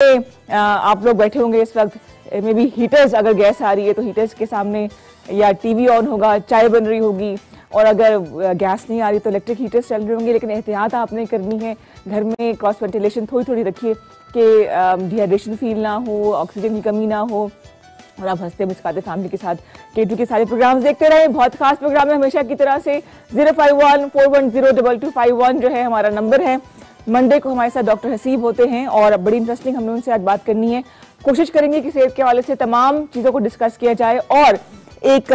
आप लोग बैठे होंगे इस वक्त, मे बी हीटर्स, अगर गैस आ रही है तो हीटर्स के सामने, या टीवी ऑन होगा, चाय बन रही होगी, और अगर गैस नहीं आ रही तो इलेक्ट्रिक हीटर्स चल रहे होंगे। लेकिन एहतियात आपने करनी है, घर में क्रॉस वेंटिलेशन थोड़ी थोड़ी रखिए कि डिहाइड्रेशन फील ना हो, ऑक्सीजन की कमी ना हो, और आप हंसते मुस्कुराते फैमिली के साथ K2 के सारे प्रोग्राम्स देखते रहे। बहुत खास प्रोग्राम है हमेशा की तरह से। 051-410-2251 जो है हमारा नंबर है। मंडे को हमारे साथ डॉक्टर हसीब होते हैं और बड़ी इंटरेस्टिंग हमने उनसे आज बात करनी है। कोशिश करेंगे कि सेहत के हवाले से तमाम चीज़ों को डिस्कस किया जाए, और एक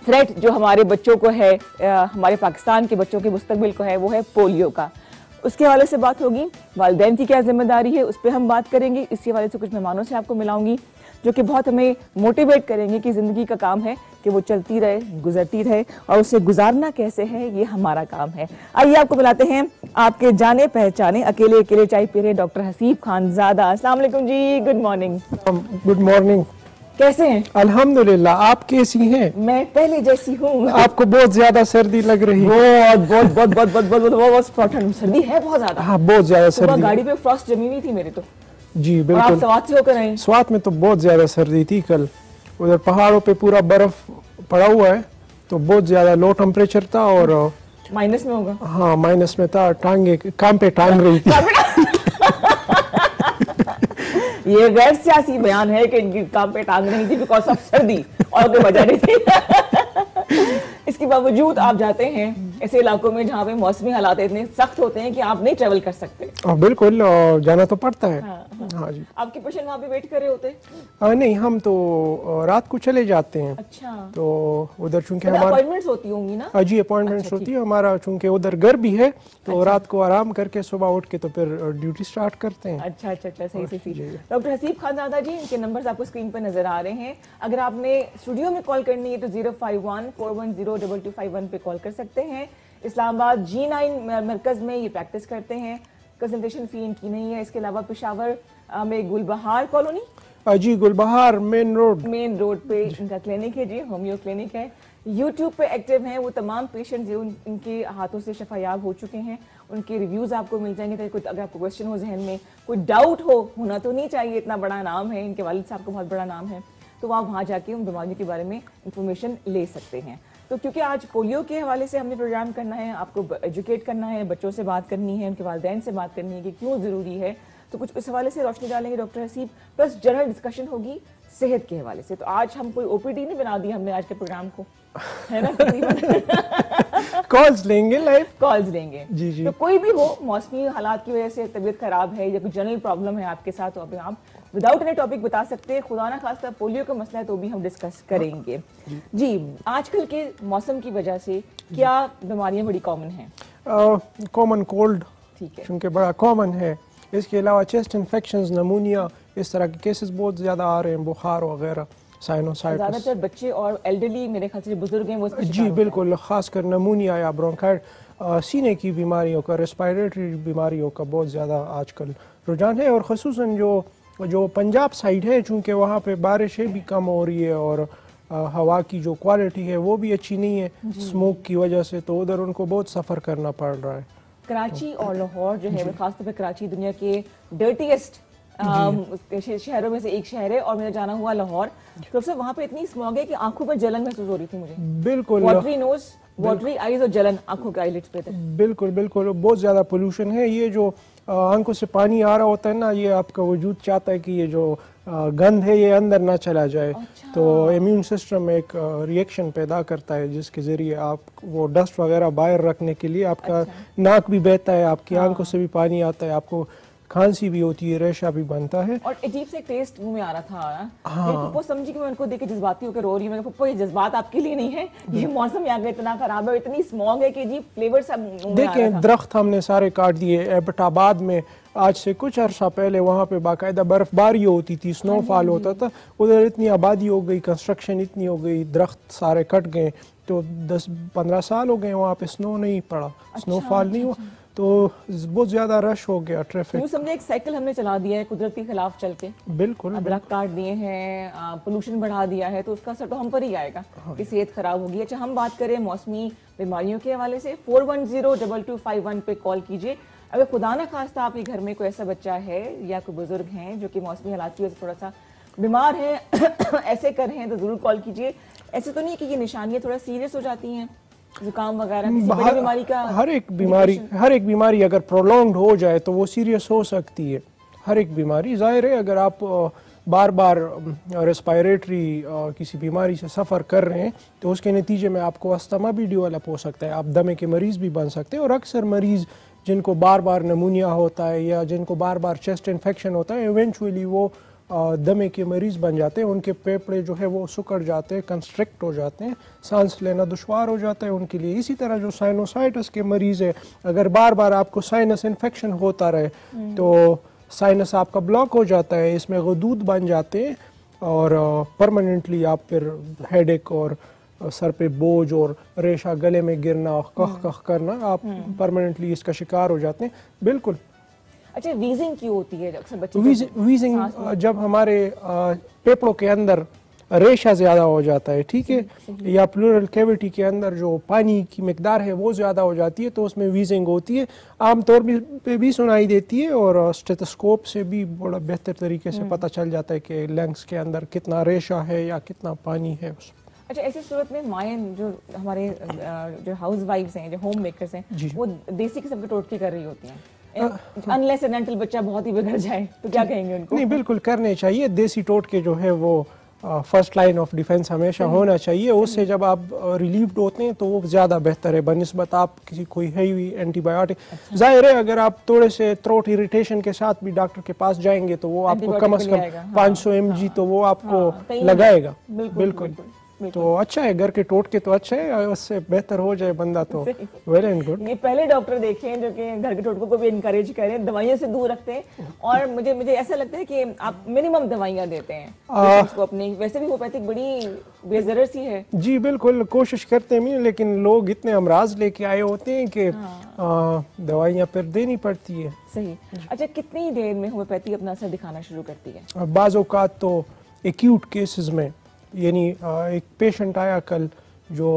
थ्रेट जो हमारे बच्चों को है, हमारे पाकिस्तान के बच्चों के मुस्तकबिल को है, वो है पोलियो का। उसके हवाले से बात होगी। वालिदैन की क्या जिम्मेदारी है, उस पर हम बात करेंगे। इसी हवाले से कुछ मेहमानों से आपको मिलाऊंगी जो कि बहुत हमें मोटिवेट करेंगे कि ज़िंदगी का काम है कि वो चलती रहे, गुजरती रहे, और उसे गुजारना कैसे है ये हमारा काम है। आइए आपको बुलाते हैं आपके जाने पहचाने अकेले अकेले चाय पी रहे डॉक्टर हसीब खानजादा। अस्सलाम वालेकुम जी, गुड मॉर्निंग। Good morning. कैसे हैं? अल्हम्दुलिल्लाह, आप कैसी हैं? मैं पहले जैसी हूँ। आपको बहुत ज्यादा सर्दी लग रही है। बहुत बहुत बहुत बहुत बहुत बहुत बहुत सर्दी है, बहुत ज्यादा। हाँ, बहुत ज्यादा सर्दी। गाड़ी पे फ्रॉस्ट जमी हुई थी मेरी तो। जी और बिल्कुल। आप स्वात से होकर आए? स्वात में तो बहुत ज्यादा सर्दी थी कल। उधर पहाड़ों पे पूरा बर्फ पड़ा हुआ है, तो बहुत ज्यादा लो टेम्परेचर था। और माइनस में होगा? हाँ, माइनस में था। टांगे काम पे टांग रही थी। ये गैर सियासी बयान है कि इनकी काम पे टांग रही थी बिकॉज ऑफ सर्दी, और कोई वजह नहीं थी। इसके बावजूद आप जाते हैं ऐसे इलाकों में जहाँ पे मौसमी हालात इतने सख्त होते हैं कि आप नहीं ट्रेवल कर सकते। बिल्कुल, जाना तो पड़ता है। हाँ, हाँ जी। आपके पेशेंट वहाँ पे वेट कर रहे होते? नहीं, हम तो रात को चले जाते हैं। अच्छा। तो उधर चूंकि हमारा हमारा अपॉइंटमेंट्स होती होंगी ना? जी, अपॉइंटमेंट्स होती है हमारा, चूंकि उधर घर भी है, तो रात को आराम करके सुबह उठ के तो फिर ड्यूटी स्टार्ट करते हैं। अच्छा अच्छा अच्छा, सही सही। डॉक्टर हसीब खानजादा जी, इनके नंबर्स आपको स्क्रीन पर नजर आ रहे हैं। अगर आपने स्टूडियो में कॉल करनी है तो 051-410-2251 पे कॉल कर सकते हैं। इस्लामाबाद G9 मरकज में ये प्रैक्टिस करते हैं। कंसल्टेशन फी इनकी नहीं है। इसके अलावा पेशावर में गुलबहार कॉलोनी, जी गुलबहार मेन रोड पे इनका क्लिनिक है जी, होम्यो क्लिनिक है। यूट्यूब पे एक्टिव हैं। वो तमाम पेशेंट जो इनके हाथों से शफायाब हो चुके हैं, उनके रिव्यूज़ आपको मिल जाएंगे। ताकि अगर आपको क्वेश्चन हो जहन में, कोई डाउट हो, होना तो नहीं चाहिए, इतना बड़ा नाम है, इनके वालिद साहब का बहुत बड़ा नाम है, तो आप वहाँ जाके उन बीमारियों के बारे में इंफॉर्मेशन ले सकते हैं। तो क्योंकि आज पोलियो के हवाले से हमने प्रोग्राम करना है, आपको एजुकेट करना है, बच्चों से बात करनी है, उनके वालिदैन से बात करनी है कि क्यों ज़रूरी है, तो कुछ इस हवाले से रोशनी डालेंगे doctor Haseeb, plus general discussion होगी सेहत के हवाले से। तो आज हम कोई OPD नहीं बना दी हमने आज के प्रोग्राम को, है ना? कॉल्स लेंगे, लाइव कॉल्स लेंगे जी जी। तो कोई भी हो, मौसमी हालात की वजह से तबीयत खराब है या कोई जनरल प्रॉब्लम है आपके साथ, तो अभी आप विदाउट एनी टॉपिक बता सकते हैं। खुदा ना खास्ता पोलियो का मसला है तो भी हम डिस्कस करेंगे जी। आजकल के मौसम की वजह से क्या बीमारियां बड़ी कॉमन हैं? कॉमन कोल्ड, ठीक है, क्योंकि बड़ा कॉमन है। इसके अलावा चेस्ट इन्फेक्शंस, नमूनिया, इस तरह के केसेस बहुत ज़्यादा आ रहे हैं, बुखार वगैरह, साइनोसाइटिस। ज़्यादातर बच्चे और एल्डरली, मेरे ख्याल से बुजुर्ग हैं वो जी बिल्कुल, ख़ासकर नमूनिया या ब्रोंकाइट, सीने की बीमारियों का, रेस्पिरेटरी बीमारियों का बहुत ज़्यादा आजकल रुझान है। और ख़ुसूसन जो पंजाब साइड है, चूँकि वहाँ पे बारिशें भी कम हो रही है और हवा की जो क्वालिटी है वो भी अच्छी नहीं है स्मोक की वजह से, तो उधर उनको बहुत सफ़र करना पड़ रहा है। कराची और लाहौर जो है, खासतौर पर कराची दुनिया के डर्टीएस्ट शहरों में से एक शहर है, और मेरा जाना हुआ लाहौर। तो वहाँ पे इतनी स्मॉग है कि आंखों पर जलन महसूस हो रही थी मुझे। बिल्कुल, वाटरी नोज, वाटरी आईज और जलन आंखों के आईलिड्स पे थे। बिल्कुल बिल्कुल, बहुत ज़्यादा पोल्यूशन है। ये जो आंखों से पानी आ रहा होता है ना, ये आपका वजूद चाहता है कि ये जो गंध है ये अंदर ना चला जाए। अच्छा। तो इम्यून सिस्टम एक रिएक्शन पैदा करता है जिसके ज़रिए आप वो डस्ट वगैरह बाहर रखने के लिए, आपका नाक भी बहता है, आपकी आंखों से भी पानी आता है, आपको खांसी भी होती है, रेशा भी बनता है, और अजीब से टेस्ट मुंह में आ रहा था। हाँ। पप्पो समझी कि मैं उनको देख के जज्बाती होकर रो रही हूँ। पप्पो ये जज्बात आपके लिए नहीं है, ये मौसम यहाँ का इतना खराब है, इतनी स्मॉग है कि जी फ्लेवर सब मुंह में आ रहा था। दरख्त हमने सारे काट दिए। एबटाबाद में आज से कुछ अर्सा पहले वहाँ पे बाकायदा बर्फबारी होती थी, स्नोफॉल होता था। उधर इतनी आबादी हो गई, कंस्ट्रक्शन इतनी हो गई, दरख्त सारे कट गए, तो 10-15 साल हो गए वहाँ पे स्नो नहीं पड़ा, स्नोफॉल नहीं हुआ, तो बहुत ज्यादा रश हो गया, ट्रैफिक। हमने एक साइकिल हमने चला दिया है कुदरत के खिलाफ चल के। बिल्कुल, दरख्त काट दिए हैं, पोल्यूशन बढ़ा दिया है, तो उसका असर तो हम पर ही आएगा कि सेहत खराब होगी। अच्छा, हम बात करें मौसमी बीमारियों के हवाले से, 410-2251 पे कॉल कीजिए। अगर खुदा ना खास्ता आपके घर में कोई ऐसा बच्चा है या कोई बुजुर्ग हैं जो कि मौसमी हालात की वजह से थोड़ा सा बीमार है ऐसे कर रहे हैं तो जरूर कॉल कीजिए। ऐसे तो नहीं कि ये निशानियां थोड़ा सीरियस हो जाती हैं, जुकाम वगैरह किसी बड़ी बीमारी का? हर एक बीमारी अगर प्रोलॉन्ग्ड हो जाए तो वो सीरियस हो सकती है। हर एक बीमारी जाहिर है, अगर आप बार बार रेस्पिरेटरी किसी बीमारी से सफ़र कर रहे हैं तो उसके नतीजे में आपको अस्थमा भी डेवलप हो सकता है, आप दमे के मरीज़ भी बन सकते हैं। और अक्सर मरीज़ जिनको बार बार नमूनिया होता है या जिनको बार बार चेस्ट इन्फेक्शन होता है, इवेंचुअली वो दमे के मरीज़ बन जाते हैं। उनके फेफड़े जो है वो सुकड़ जाते हैं, कंस्ट्रिक्ट हो जाते हैं, सांस लेना दुश्वार हो जाता है उनके लिए। इसी तरह जो साइनोसाइटिस के मरीज़ है, अगर बार बार आपको साइनस इन्फेक्शन होता रहे तो साइनस आपका ब्लॉक हो जाता है, इसमें गदूद बन जाते हैं और परमानेंटली आप फिर हेडेक और सर पे बोझ और रेशा गले में गिरना, कह कह करना, आप परमानेंटली इसका शिकार हो जाते हैं। बिल्कुल। अच्छा, वीजिंग क्यों होती है अक्सर बच्चे? वीजिंग जब हमारे फेफड़ों के अंदर रेशा ज़्यादा हो जाता है, ठीक है, या प्लूरल कैविटी के अंदर जो पानी की मिकदार है वो ज़्यादा हो जाती है तो उसमें वीजिंग होती है। आमतौर पे भी सुनाई देती है और स्टेथोस्कोप से भी बड़ा बेहतर तरीके से पता चल जाता है कि लंग्स के अंदर कितना रेशा है या कितना पानी है उसमें। अच्छा, ऐसी सूरत में मायन जो हमारे जो हाउस वाइफ्स हैं, जो होम मेकर्स हैं, वो देसी किस्म के टोटके कर रही होती हैं, अनलेस एंड अनटिल बच्चा बहुत ही बिगड़ जाए तो क्या कहेंगे उनको? नहीं, बिल्कुल करने चाहिए। देसी टोटके जो है वो फर्स्ट लाइन ऑफ डिफेंस हमेशा होना चाहिए। उससे जब आप रिलीव्ड होते हैं तो वो ज़्यादा बेहतर है बनिस्बत आप किसी कोई हैवी एंटीबायोटिक। जाहिर है अगर आप थोड़े से थ्रोट इरिटेशन के साथ भी डॉक्टर के पास जाएंगे तो वो आपको कम से कम 500 mg तो वो आपको लगाएगा। बिल्कुल। तो अच्छा है, घर के टोटके तो अच्छा है, उससे बेहतर हो जाए बंदा तो वेल एंड गुड। ये पहले डॉक्टर देखे हैं जो कि घर के टोटकों को भी इनकरेज करें, दवाइयों से दूर रखते हैं। और मुझे ऐसा लगता है कि आप मिनिमम दवाइयाँ देते हैं पेशेंट्स को अपने। वैसे भी होम्योपैथिक बड़ी बेजरर सी है। जी बिल्कुल, कोशिश करते हैं, लेकिन लोग इतने अमराज लेके आए होते हैं कि दवाइयाँ फिर देनी पड़ती है। सही। अच्छा, कितनी देर में होम्योपैथी अपना असर दिखाना शुरू करती है? बाज़ औक़ात तो एक्यूट केसेस में, यानी एक पेशेंट आया कल जो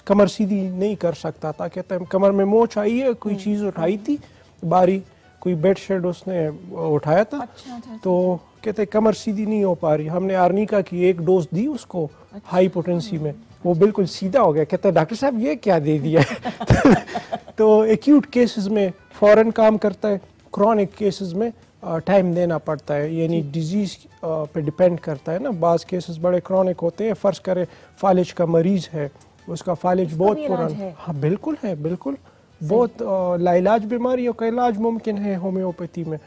कमर सीधी नहीं कर सकता था, कहता है कमर में मोच आई है, कोई चीज़ उठाई थी बारी, कोई बेडशीट उसने उठाया था। अच्छा। तो कहते कमर सीधी नहीं हो पा रही। हमने आर्निका की एक डोज दी उसको हाई पोटेंसी में, वो बिल्कुल सीधा हो गया। कहता है डॉक्टर साहब ये क्या दे दिया तो एक्यूट केसेस में फ़ौरन काम करता है, क्रॉनिक केसेस में टाइम देना पड़ता है, यानी डिजीज़ पे डिपेंड करता है ना। बाज़ केसेस बड़े क्रॉनिक होते हैं। फ़र्ज़ करें फालिज का मरीज़ है, उसका फालिज बहुत पुराना है। हाँ बिल्कुल है, बिल्कुल बहुत लाइलाज बीमारियों का इलाज मुमकिन है होम्योपैथी में।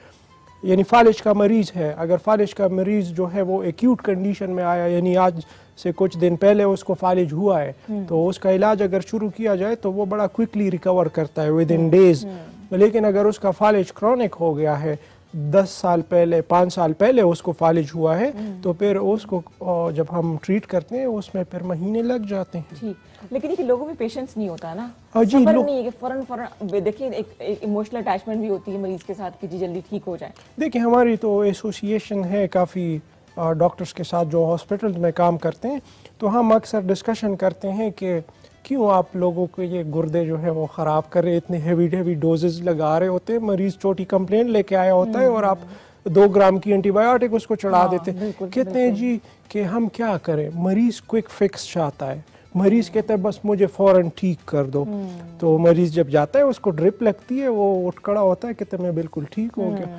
यानी फालिज का मरीज़ है, अगर फालिज का मरीज़ जो है वो एक्यूट कंडीशन में आया, यानी आज से कुछ दिन पहले उसको फालिज हुआ है, तो उसका इलाज अगर शुरू किया जाए तो वो बड़ा क्विकली रिकवर करता है विद इन डेज। लेकिन अगर उसका फालिज क्रॉनिक हो गया है, 10 साल पहले 5 साल पहले उसको फालिज हुआ है, तो फिर उसको जब हम ट्रीट करते हैं उसमें फिर महीने लग जाते हैं। ठीक, लेकिन ये लोगों में पेशेंस नहीं होता ना। जी, नहीं है कि फौरन देखिए एक इमोशनल अटैचमेंट भी होती है मरीज के साथ कि जी जल्दी ठीक हो जाए। देखिए हमारी तो एसोसिएशन है काफ़ी डॉक्टर्स के साथ जो हॉस्पिटल में काम करते हैं, तो हम अक्सर डिस्कशन करते हैं कि क्यों आप लोगों को ये गुर्दे जो है वो ख़राब कर रहे, इतने हेवी डोजेज लगा रहे होते हैं। मरीज़ छोटी कंप्लेंट लेके आया होता है और आप 2 ग्राम की एंटीबायोटिक उसको चढ़ा देते हैं। कहते हैं जी कि हम क्या करें, मरीज़ क्विक फिक्स चाहता है। मरीज़ कहता है बस मुझे फ़ौरन ठीक कर दो। तो मरीज़ जब जाता है उसको ड्रिप लगती है, वो उठ खड़ा होता है, कहते मैं बिल्कुल ठीक हो गया।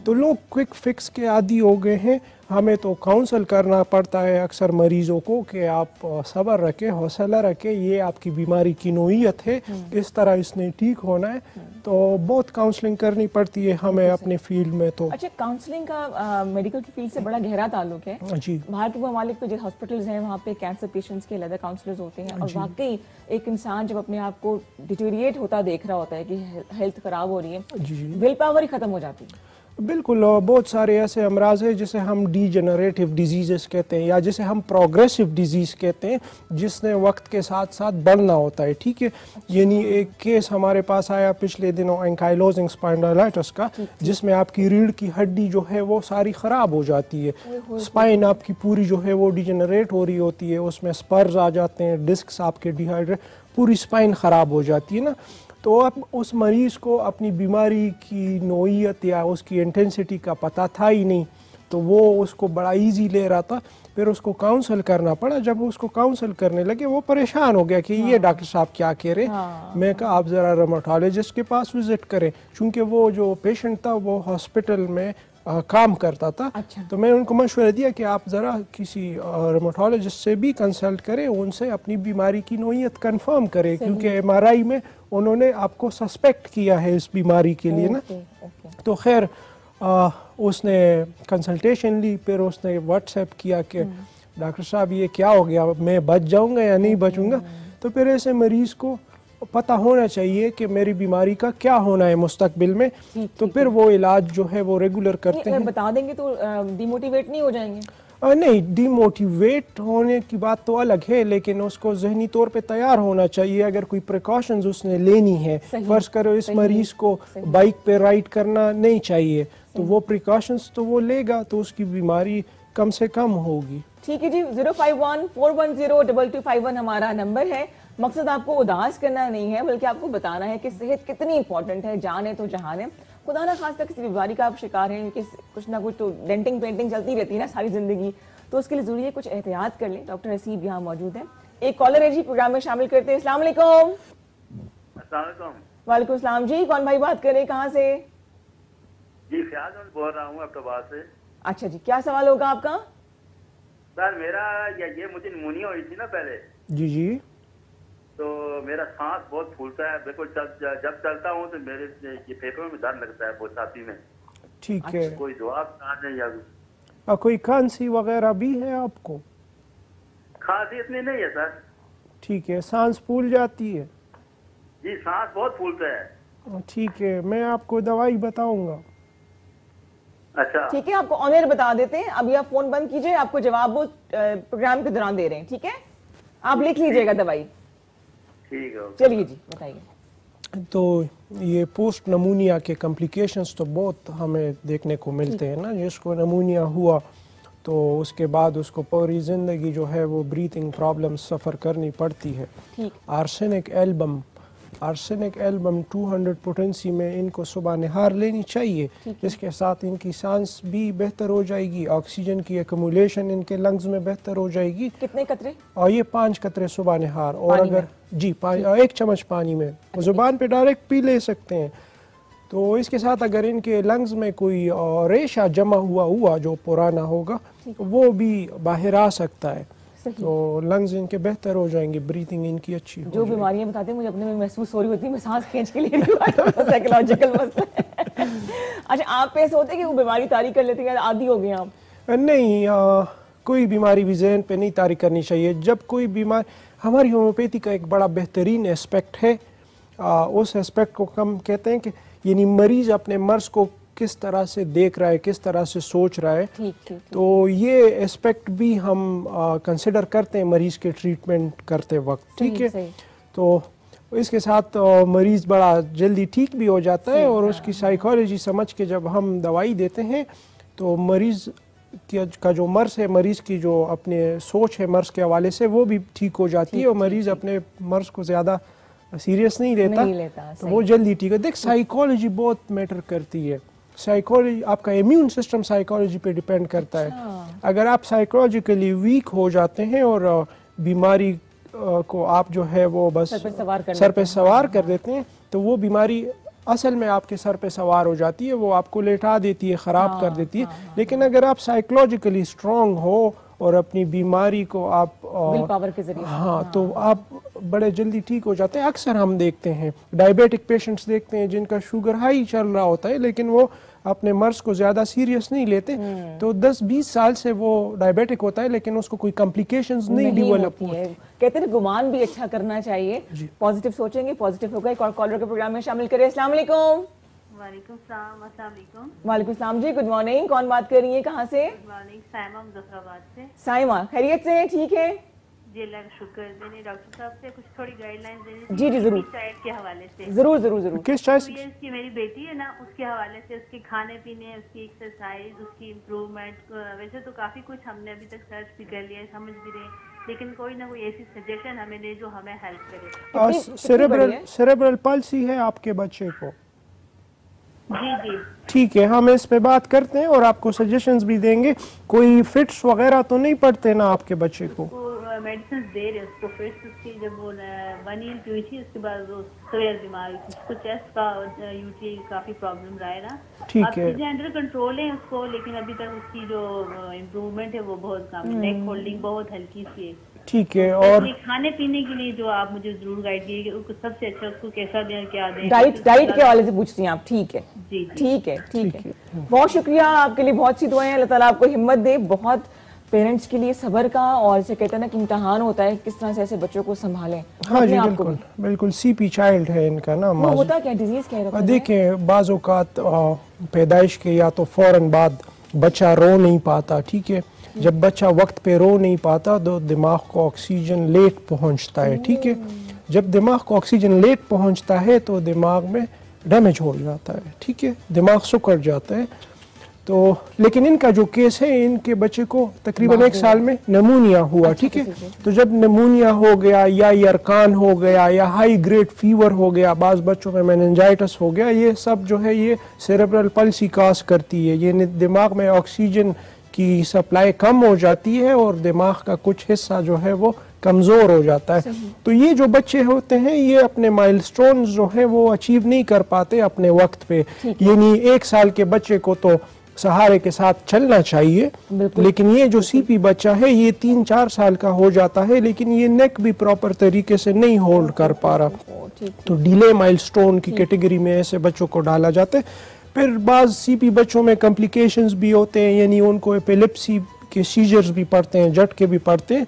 तो लोग क्विक फिक्स के आदी हो गए हैं। हमें तो काउंसल करना पड़ता है अक्सर मरीज़ों को कि आप सब्र रखें, हौसला रखें, ये आपकी बीमारी की नोयत है, इस तरह इसने ठीक होना है। तो बहुत काउंसलिंग करनी पड़ती है हमें अपने फील्ड में। तो अच्छा, काउंसलिंग का मेडिकल की फील्ड से बड़ा गहरा ताल्लुक है जी। बाहर के ममालिक में जो हॉस्पिटल्स हैं वहाँ पे कैंसर पेशेंट्स के अलग काउंसलर्स होते हैं, और वाकई एक इंसान जब अपने आप को डिटेरिएट होता देख रहा होता है कि हेल्थ खराब हो रही है, विल पावर ही खत्म हो जाती है। बिल्कुल, बहुत सारे ऐसे अमराज हैं जिसे हम डीजेनरेटिव डिजीज़ कहते हैं या जिसे हम प्रोग्रेसिव डिजीज़ कहते हैं, जिसने वक्त के साथ साथ बढ़ना होता है। ठीक है, यानी एक केस हमारे पास आया पिछले दिनों एंकाइलोजिंग स्पाइंडालाइटिस का, जिसमें आपकी रीढ़ की हड्डी जो है वो सारी ख़राब हो जाती है, स्पाइन आपकी पूरी जो है वो डिजेनरेट हो रही होती है, उसमें स्पर्स आ जाते हैं, डिस्क्स आपके डिहाइड्रेट, पूरी स्पाइन ख़राब हो जाती है ना। तो अब उस मरीज़ को अपनी बीमारी की नोयत या उसकी इंटेंसिटी का पता था ही नहीं, तो वो उसको बड़ा इजी ले रहा था। फिर उसको काउंसल करना पड़ा। जब उसको काउंसल करने लगे वो परेशान हो गया कि ये डॉक्टर साहब क्या कह रहे। मैं कहा आप ज़रा रोमेटोलॉजिस्ट के पास विज़िट करें, क्योंकि वो जो पेशेंट था वो हॉस्पिटल में काम करता था। अच्छा। तो मैं उनको मशवरा दिया कि आप ज़रा किसी रोमेटोलॉजिस्ट से भी कंसल्ट करें, उनसे अपनी बीमारी की नोयत कंफर्म करें, क्योंकि एमआरआई में उन्होंने आपको सस्पेक्ट किया है इस बीमारी के लिए ना। तो खैर उसने कंसल्टेशन ली, फिर उसने व्हाट्सएप किया कि डॉक्टर साहब ये क्या हो गया, मैं बच जाऊंगा या नहीं बचूंगा। तो फिर ऐसे मरीज़ को पता होना चाहिए कि मेरी बीमारी का क्या होना है मुस्तकबिल में। तो फिर वो इलाज जो है वो रेगुलर करते हैं। बता देंगे तो डिमोटिवेट नहीं हो जाएंगे? नहीं, डिमोटिवेट होने की बात तो अलग है, लेकिन उसको जहनी तौर पे तैयार होना चाहिए। अगर कोई प्रिकॉशंस उसने लेनी है, फर्ज करो इस मरीज को बाइक पे राइड करना नहीं चाहिए, तो वो प्रिकॉशंस तो वो लेगा तो उसकी बीमारी कम से कम होगी। ठीक है जी। 051-410-2251 हमारा नंबर है। मकसद आपको उदास करना नहीं है, बल्कि आपको बताना है कि सेहत कितनी इंपॉर्टेंट है। जान है तो जहान है। खुदा ना खास किसी बीमारी का आप शिकार हैं कि कुछ ना कुछ तो डेंटिंग पेंटिंग चलती रहती है ना सारी जिंदगी, तो उसके लिए जरूरी है कुछ एहतियात कर लें। डॉक्टर हसीब यहाँ मौजूद है। एक कॉलर है जी, प्रोग्राम में शामिल करते हैं। अस्सलाम वालेकुम। वालेकुम अस्सलाम जी, कौन भाई बात कर रहे हैं, कहाँ से? जी ख्याल बोल रहा हूँ अब्बास से। अच्छा जी, क्या सवाल होगा आपका? सर मेरा ये मुझे निमोनिया हुई थी ना पहले। जी जी। तो मेरा सांस बहुत फूलता है, बिल्कुल जब चलता हूँ तो मेरे ये फेफड़ों में दर्द लगता है, बहुत छाती में। ठीक है। कोई दुआ है या कोई खांसी वगैरह भी है आपको? खांसी इतनी नहीं है सर। ठीक है। सांस फूल जाती है? जी सांस बहुत फूलता है। ठीक है, मैं आपको दवाई बताऊंगा। अच्छा ठीक है, आपको ऑनर बता देते हैं। अभी आप फोन बंद कीजिए, आपको जवाब वो प्रोग्राम के दौरान दे रहे हैं। ठीक है, आप लिख लीजिएगा दवाई। ठीक है, चलिए जी बताइए। तो ये पोस्ट नमूनिया के कॉम्प्लिकेशंस तो बहुत हमें देखने को मिलते हैं ना। जिसको नमूनिया हुआ तो उसके बाद उसको पूरी ज़िंदगी जो है वो ब्रीथिंग प्रॉब्लम सफ़र करनी पड़ती है। आर्सेनिक एल्बम 200 पोटेंसी में इनको सुबह निहार लेनी चाहिए, जिसके साथ इनकी सांस भी बेहतर हो जाएगी, ऑक्सीजन की एकमुलेशन इनके लंग्स में बेहतर हो जाएगी। कितने कतरे? और ये 5 कतरे सुबह निहार, और अगर जी 1 चम्मच पानी में जुबान पे डायरेक्ट पी ले सकते हैं। तो इसके साथ अगर इनके लंग्स में कोई रेशा जमा हुआ जो पुराना होगा वो भी बाहर आ सकता है, तो लंग्स इनके बेहतर हो जाएंगे, ब्रीथिंग इनकी अच्छी हो जो बीमारियां बताते हैं मुझे अपने में महसूस हो रही होती है, मैं सांस खींच के ले रही हूँ, साइकोलॉजिकल मसला है। अच्छा, आप ऐसे होते कि वो बीमारी तारी कर लेते हैं, आदी हो गए आप? नहीं, कोई बीमारी भी ज़हन पे नहीं तारी करनी चाहिए। जब कोई बीमारी, हमारी होम्योपैथी का एक बड़ा बेहतरीन एस्पेक्ट है, उस एस्पेक्ट को हम कहते हैं कि यानी मरीज़ अपने मर्ज को किस तरह से देख रहा है, किस तरह से सोच रहा है। ठीक। तो ये एस्पेक्ट भी हम कंसिडर करते हैं मरीज़ के ट्रीटमेंट करते वक्त। ठीक है, तो इसके साथ मरीज़ बड़ा जल्दी ठीक भी हो जाता है, और उसकी साइकोलॉजी समझ के जब हम दवाई देते हैं तो मरीज़ का जो मर्ज है, मरीज़ की जो अपने सोच है मर्ज के हवाले से, वो भी ठीक हो जाती है, और मरीज़ अपने मर्ज को ज़्यादा सीरियस नहीं लेता, तो वो जल्दी ठीक है। देख, साइकोलॉजी बहुत मैटर करती है। साइकोलॉजी, आपका इम्यून सिस्टम साइकोलॉजी पे डिपेंड करता है। अगर आप साइकोलॉजिकली वीक हो जाते हैं और बीमारी को आप जो है वो बस सर पे सवार कर देते हैं, तो वो बीमारी असल में आपके सर पे सवार हो जाती है, वो आपको लेटा देती है, ख़राब कर देती है। लेकिन अगर आप साइकोलॉजिकली स्ट्रॉन्ग हो और अपनी बीमारी को आप विल पावर के जरिए तो आप बड़े जल्दी ठीक हो जाते हैं। अक्सर हम देखते हैं डायबिटिक पेशेंट्स देखते हैं जिनका शुगर हाई चल रहा होता है, लेकिन वो अपने मर्ज को ज़्यादा सीरियस नहीं लेते, तो 10-20 साल से वो डायबिटिक होता है लेकिन उसको कोई कॉम्प्लिकेशंस नहीं डेवलप होती है। कहते हैं गुमान भी अच्छा करना चाहिए, पॉजिटिव सोचेंगे पॉजिटिव होगा। एक और कॉलर के प्रोग्राम में शामिल करें। अस्सलाम वालेकुम। वालेकुम सलाम जी, गुड मॉर्निंग। कौन बात कर रही है, कहाँ से? गुड मॉर्निंग, साइमा मुजफ्फराबाद से। साइमा, खैरियत से? ठीक है जी अल्लाह का शुक्र। मैंने डॉक्टर साहब से कुछ थोड़ी गाइडलाइंस देनी थी। जी जरूर, चाइल्ड के हवाले से। जरूर जरूर जरूर। किस चॉइस? ये इसकी मेरी बेटी है ना, उसके हवाले से, उसके खाने पीने, उसकी एक्सरसाइज, उसकी इम्प्रूवमेंट। वैसे तो काफी कुछ हमने अभी तक सर्च भी कर लिया है, समझ भी रहे, लेकिन कोई ना कोई ऐसी सजेशन हमें दे जो हमें हेल्प करे। सेरेब्रल पल्सी है आपके बच्चे को? जी जी ठीक है, हम इस पे बात करते हैं और आपको सजेशंस भी देंगे। कोई फिट्स वगैरह तो नहीं पड़ते ना आपके बच्चे को? मेडिसिन दे रहे उसको। फिर उसकी जब वो 1 ईयर की हुई थी उसके बाद वो सवेयर बीमारी थी, उसको चेस्ट का और यूटी काफी प्रॉब्लम रहा है ना। ठीक है, चीजें अंडर कंट्रोल है उसको, लेकिन अभी तक उसकी जो इम्प्रूवमेंट है वो बहुत कम है। नेक होल्डिंग बहुत हल्की सी है। ठीक है। और खाने पीने के लिए जो आप मुझे जरूर गाइड कीजिए कि सबसे अच्छा उसको कैसा दें, क्या दें। डाइट के हवाले से पूछती हैं आप? ठीक है जी ठीक है ठीक है। बहुत शुक्रिया, आपके लिए बहुत सी दुआएं। अल्लाह ताला आपको हिम्मत दे। बहुत पेरेंट्स के लिए सब्र का और जैसे कहते हैं ना कि इम्तहान होता है किस तरह से ऐसे बच्चों को संभालें। हाँ जी बिल्कुल बिल्कुल। CP चाइल्ड है इनका ना। वो होता क्या, डिजीज क्या है? देखें, बाज़ औक़ात पैदाइश के या तो फौरन बाद बच्चा रो नहीं पाता। ठीक है, जब बच्चा वक्त पे रो नहीं पाता तो दिमाग को ऑक्सीजन लेट पहुंचता है। ठीक है, जब दिमाग को ऑक्सीजन लेट पहुंचता है तो दिमाग में डैमेज हो जाता है। ठीक है, दिमाग सिकुड़ जाता है। तो लेकिन इनका जो केस है, इनके बच्चे को तकरीबन 1 साल में नमूनिया हुआ। ठीक है, तो जब नमूनिया हो गया या यरकान हो गया या हाई ग्रेड फीवर हो गया, बाज़ बच्चों में मेनिंजाइटिस हो गया, ये सब जो है ये सेरेब्रल पल्सी काज करती है। ये दिमाग में ऑक्सीजन की सप्लाई कम हो जाती है और दिमाग का कुछ हिस्सा जो है वो कमज़ोर हो जाता है। तो ये जो बच्चे होते हैं ये अपने माइलस्टोन्स जो है वो अचीव नहीं कर पाते अपने वक्त पे। यानी 1 साल के बच्चे को तो सहारे के साथ चलना चाहिए, लेकिन ये जो CP बच्चा है ये 3-4 साल का हो जाता है लेकिन ये नेक भी प्रॉपर तरीके से नहीं होल्ड कर पा रहा। तो डिले माइलस्टोन की कैटेगरी में ऐसे बच्चों को डाला जाता है। फिर बाज़ CP बच्चों में कॉम्प्लिकेशंस भी होते हैं, यानी उनको एपिलेप्सी के सीजर्स भी पड़ते हैं, झटके भी पड़ते हैं।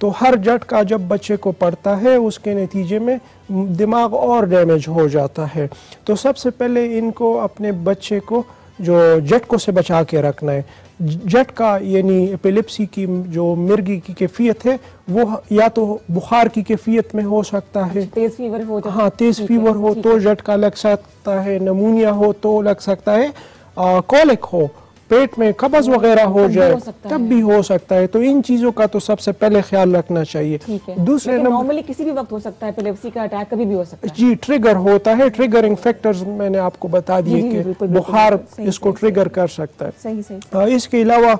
तो हर झटका जब बच्चे को पड़ता है उसके नतीजे में दिमाग और डैमेज हो जाता है। तो सबसे पहले इनको अपने बच्चे को जो झटकों से बचा के रखना है। झटका यानी एपिलेप्सी की जो मिर्गी की कैफियत है वो या तो बुखार की कैफियत में हो सकता है, तेज फीवर हो, हाँ तेज फीवर हो तो झटका लग सकता है, नमूनिया हो तो लग सकता है, कॉलिक हो, पेट में कब्ज वगैरह हो जाए तब भी हो सकता है। तो इन चीजों का तो सबसे पहले ख्याल रखना चाहिए। दूसरे नॉर्मली किसी भी वक्त हो सकता है, एपिलेप्सी का अटैक कभी भी हो सकता है। जी, ट्रिगर होता है, ट्रिगरिंग फैक्टर्स मैंने आपको बता दिए कि बुखार इसको ट्रिगर कर सकता है। सही। इसके अलावा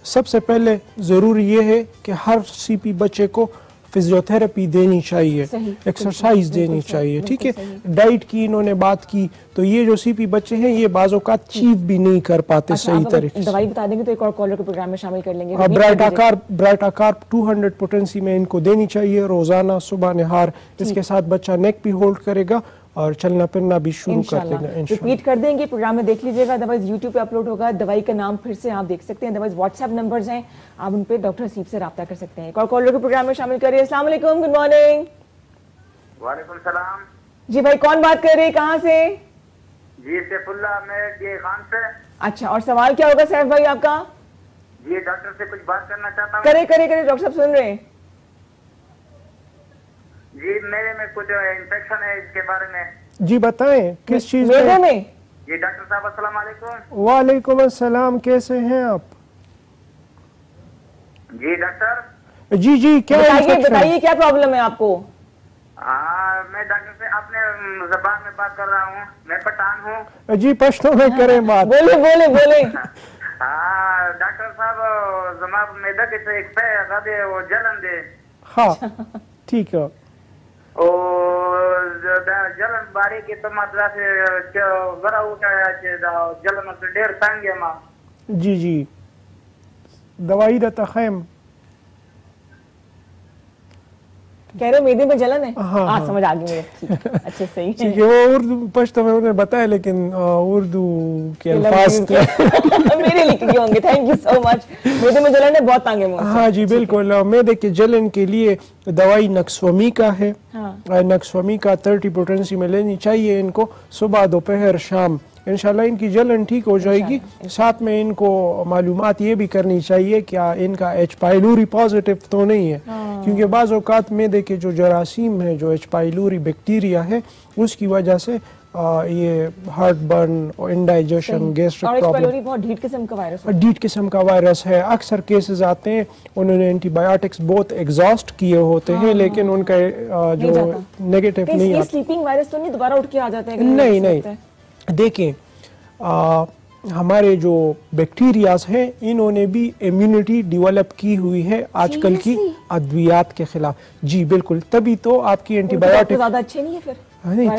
सबसे पहले जरूरी ये है कि हर CP बच्चे को फिजियोथेरेपी देनी चाहिए, एक्सरसाइज देनी चाहिए। ठीक है, डाइट की इन्होंने बात की, तो ये जो CP बच्चे हैं ये बाज़ों का अचीव भी नहीं कर पाते सही तरीके से। दवाई बता देंगे तो एक और कॉलर के प्रोग्राम में शामिल कर लेंगे। ब्राइटाकार 200 पोटेंसी में इनको देनी चाहिए रोजाना सुबह नहार। इसके साथ बच्चा नेक भी होल्ड करेगा और चलना फिरना भी शुरू कर देगा। रिपीट कर देंगे, प्रोग्राम में देख लीजिएगा, अदरवाइज YouTube पे अपलोड होगा। दवाई का नाम फिर से आप देख सकते हैं, अदरवाइज WhatsApp नंबर्स हैं, आप उन पे डॉक्टर हसीब से रब्ता कर सकते हैं। एक और कॉलर के प्रोग्राम में शामिल करिए। अस्सलाम वालेकुम, गुड मॉर्निंग। वालेकुम सलाम। जी भाई, कौन बात कर रहे हैं, कहाँ से? जी सैफुल्लाह, मैं ये खान से। अच्छा, और सवाल क्या होगा सैफ भाई आपका? जी डॉक्टर से कुछ बात करना चाहता हूँ। करे डॉक्टर साहब सुन रहे हैं। जी मेरे में कुछ इन्फेक्शन है, इसके बारे में जी बताएं किस चीज में? जी डॉक्टर साहब अस्सलाम वालेकुम। वालेकुम अस्सलाम, कैसे हैं आप? जी डॉक्टर। जी क्या बताइए क्या प्रॉब्लम है आपको? मैं डॉक्टर से अपने ज़बान में बात कर रहा हूँ, मैं पठान हूँ। जी पश्तो में करें बात। बोले। हाँ डॉक्टर साहब, जमाब मैदा के से एक्सपायर दे वो जलन दे। हाँ ठीक है। जलन बारी की तो मात्रा से बड़ा उठा जलन से ढेर तंग है माँ। जी दवाई देता खैम कह रहे हो मैदे में जलन है। हाँ, समझ आ गई मुझे। अच्छा सही है। ठीक है, वो उर्दू पश्तो में उन्हें बताया, लेकिन उर्दू के अल्फाज मेरे लिखे होंगे। Thank you so much. मैदे में जलन है, बहुत तंग है। हाँ जी बिल्कुल। मैदे के जलन के लिए दवाई नक्सवमी का है। नक्सवमी का 30 पोटेंसी में लेनी चाहिए इनको, सुबह दोपहर शाम इंशाल्लाह इनकी जलन ठीक हो जाएगी। साथ में इनको मालूमात ये भी करनी चाहिए क्या इनका एच पाइलोरी पॉजिटिव तो नहीं है, क्योंकि बाज़ औक़ात मैदे के जो जरासीम है, जो एच पाइलोरी बैक्टीरिया है, उसकी वजह से ये हार्ट बर्न और इंडाइजेशन, गैस्ट्रिक प्रॉब्लम, बहुत ढीठ किस्म का वायरस ढीठ किस्म का वायरस है। अक्सर केसेस आते हैं उन्होंने एंटीबायोटिक्स बहुत एग्जॉस्ट किए होते हैं, लेकिन उनका जो नेगेटिव नहीं आता। स्लीपिंग वायरस तो नहीं दोबारा उठ के आ जाते हैं? नहीं, देखें हमारे जो बैक्टीरियाज हैं इन्होंने भी इम्यूनिटी डेवलप की हुई है आजकल की अद्वियात के खिलाफ। जी बिल्कुल, तभी तो आपकी एंटीबायोटिक ज्यादा अच्छे नहीं है फिर। नहीं,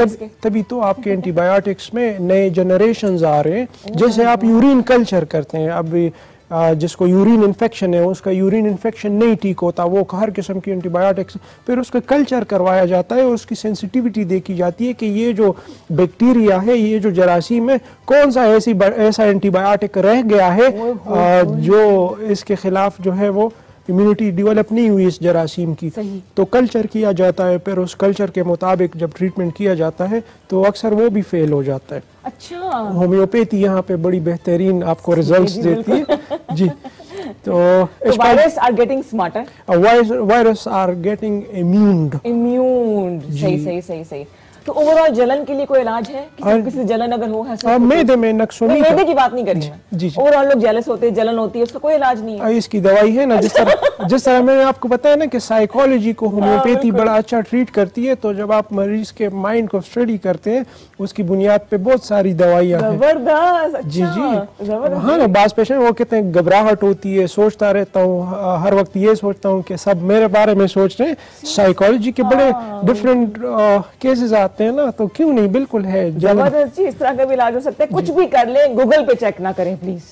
तभी तो आपके एंटीबायोटिक्स में नए जनरेशंस आ रहे हैं। जैसे आप यूरिन कल्चर करते हैं, अब जिसको यूरिन इन्फेक्शन है उसका यूरिन इन्फेक्शन नहीं ठीक होता, वो हर किस्म की एंटीबायोटिक्स, फिर उसका कल्चर करवाया जाता है, उसकी सेंसिटिविटी देखी जाती है कि ये जो बैक्टीरिया है, ये जो जरासीम है, कौन सा ऐसा एंटीबायोटिक रह गया है जो इसके खिलाफ जो है वो इम्यूनिटी डेवलप नहीं हुई इस जरासीम की। तो कल्चर किया जाता है, फिर उस कल्चर के मुताबिक जब ट्रीटमेंट किया जाता है तो अक्सर वो भी फेल हो जाता है। अच्छा, होम्योपैथी यहाँ पे बड़ी बेहतरीन आपको रिजल्ट्स देती है। जी, तो virus are getting smarter, virus are getting immune. सही। तो ओवरऑल जलन के लिए कोई इलाज है? किसी जलन अगर हो है, मैदे में नक्सोमी, मैदे की बात नहीं कर रही मैं, ओवरऑल लोग जेलस होते हैं, जलन होती है, उसका कोई इलाज नहीं है? इसकी दवाई है ना, जिस तरह मैंने आपको बताया ना कि साइकोलॉजी को होम्योपैथी बड़ा अच्छा ट्रीट करती है। तो जब आप मरीज के माइंड को स्टडी करते हैं उसकी बुनियाद पे बहुत सारी दवाइयाँ हैं। जबरदस्त। जी हाँ ना, बास पेशेंट वो कहते हैं घबराहट होती है, सोचता रहता हूँ, हर वक्त ये सोचता हूँ कि सब मेरे बारे में सोच रहे हैं। साइकोलॉजी के बड़े डिफरेंट केसेस आते हैं ना, तो क्यों नहीं, बिल्कुल है। जबरदस्त जी, इस तरह का भी इलाज हो सकता है। कुछ भी कर ले, गूगल पे चेक ना करें प्लीज।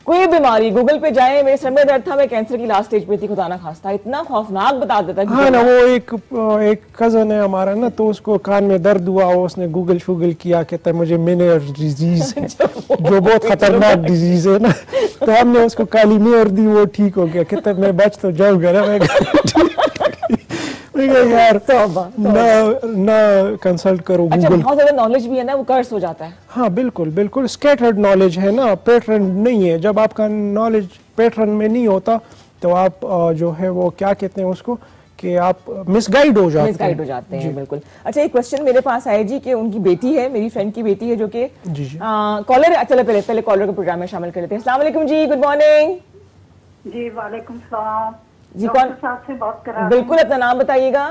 कोई बीमारी गूगल पे जाए, मेरे सर में दर्द था, मैं कैंसर की लास्ट स्टेज पे थी, खुदा ना खास्ता, इतना खौफनाक बता देता है। हाँ ना, वो एक कजन है हमारा ना, तो उसको कान में दर्द हुआ, उसने गूगल किया, कहता है मुझे मेनियर डिजीज है जो बहुत खतरनाक डिजीज है ना। तो हमने उसको काली मेयर दी, वो ठीक हो गया। कहता है मैं बच तो जाऊंगा ना, यार ना कंसल्ट करो गूगल। अच्छा, बहुत ज्यादा नॉलेज भी है ना, वो कर्स हो जाता है। हाँ बिल्कुल, स्कैटर्ड नॉलेज है ना, पैटर्न नहीं है। जब आपका नॉलेज पैटर्न में नहीं होता तो आप जो है वो क्या कहते हैं उसको, कि आप मिसगाइड हो जाते हैं। बिल्कुल। अच्छा, एक क्वेश्चन मेरे पास आया जी कि उनकी बेटी है, मेरी फ्रेंड की बेटी है, जो कि कॉलर, चलो पहले कॉलर को प्रोग्राम में शामिल कर लेते हैं। अस्सलाम वालेकुम जी, गुड मॉर्निंग जी। वालेकुम सलाम जी, कौन साहब से बात कर रहा हूं? बिल्कुल, अपना नाम बताइएगा।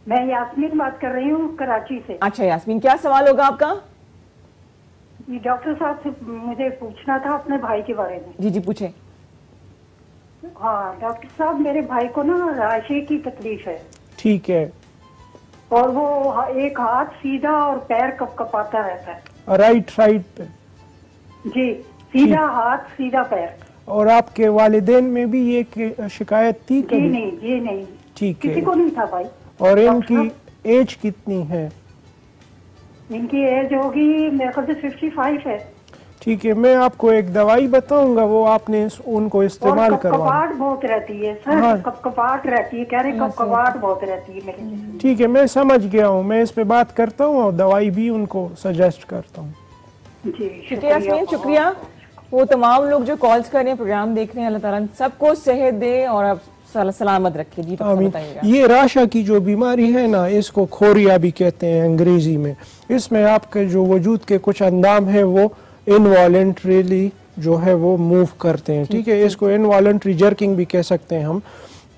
मैं यास्मीन बात कर रही हूँ, कराची से। अच्छा यास्मीन, क्या सवाल होगा आपका? ये डॉक्टर साहब से मुझे पूछना था अपने भाई के बारे में। जी पूछे। हाँ डॉक्टर साहब, मेरे भाई को ना राशे की तकलीफ है। ठीक है। और वो एक हाथ सीधा और पैर कपकपाता रहता है। राइट पे? जी, सीधा हाथ सीधा पैर। और आपके वालिदैन में भी ये शिकायत थी कभी? जी नहीं। ठीक है, किसी को नहीं था भाई। और इनकी एज कितनी है? इनकी एज होगी मेरे ख्याल से 55 है। ठीक है, मैं आपको एक दवाई बताऊंगा, वो आपने उनको इस्तेमाल करवाना। कपकपाहट बहुत रहती है सर। हाँ। कपकपाहट रहती है, कह रहे कपकपाहट बहुत रहती है मेरे। ठीक है, मैं समझ गया हूँ, मैं इस पे बात करता हूँ और दवाई भी उनको सजेस्ट करता हूँ। जी शुक्रिया। वो तमाम लोग जो कॉल्स कर रहे हैं, प्रोग्राम देख रहे हैं, अल्लाह ताला सबको सेहत दे और आप सलामत रखे जी। तो ये राशा की जो बीमारी है ना, इसको खोरिया भी कहते हैं अंग्रेजी में। इसमें आपके जो वजूद के कुछ अंदाम है वो इनवॉलेंट्रीली जो है वो मूव करते हैं। ठीक है, इसको इनवॉलेंट्री जर्किंग भी कह सकते हैं हम।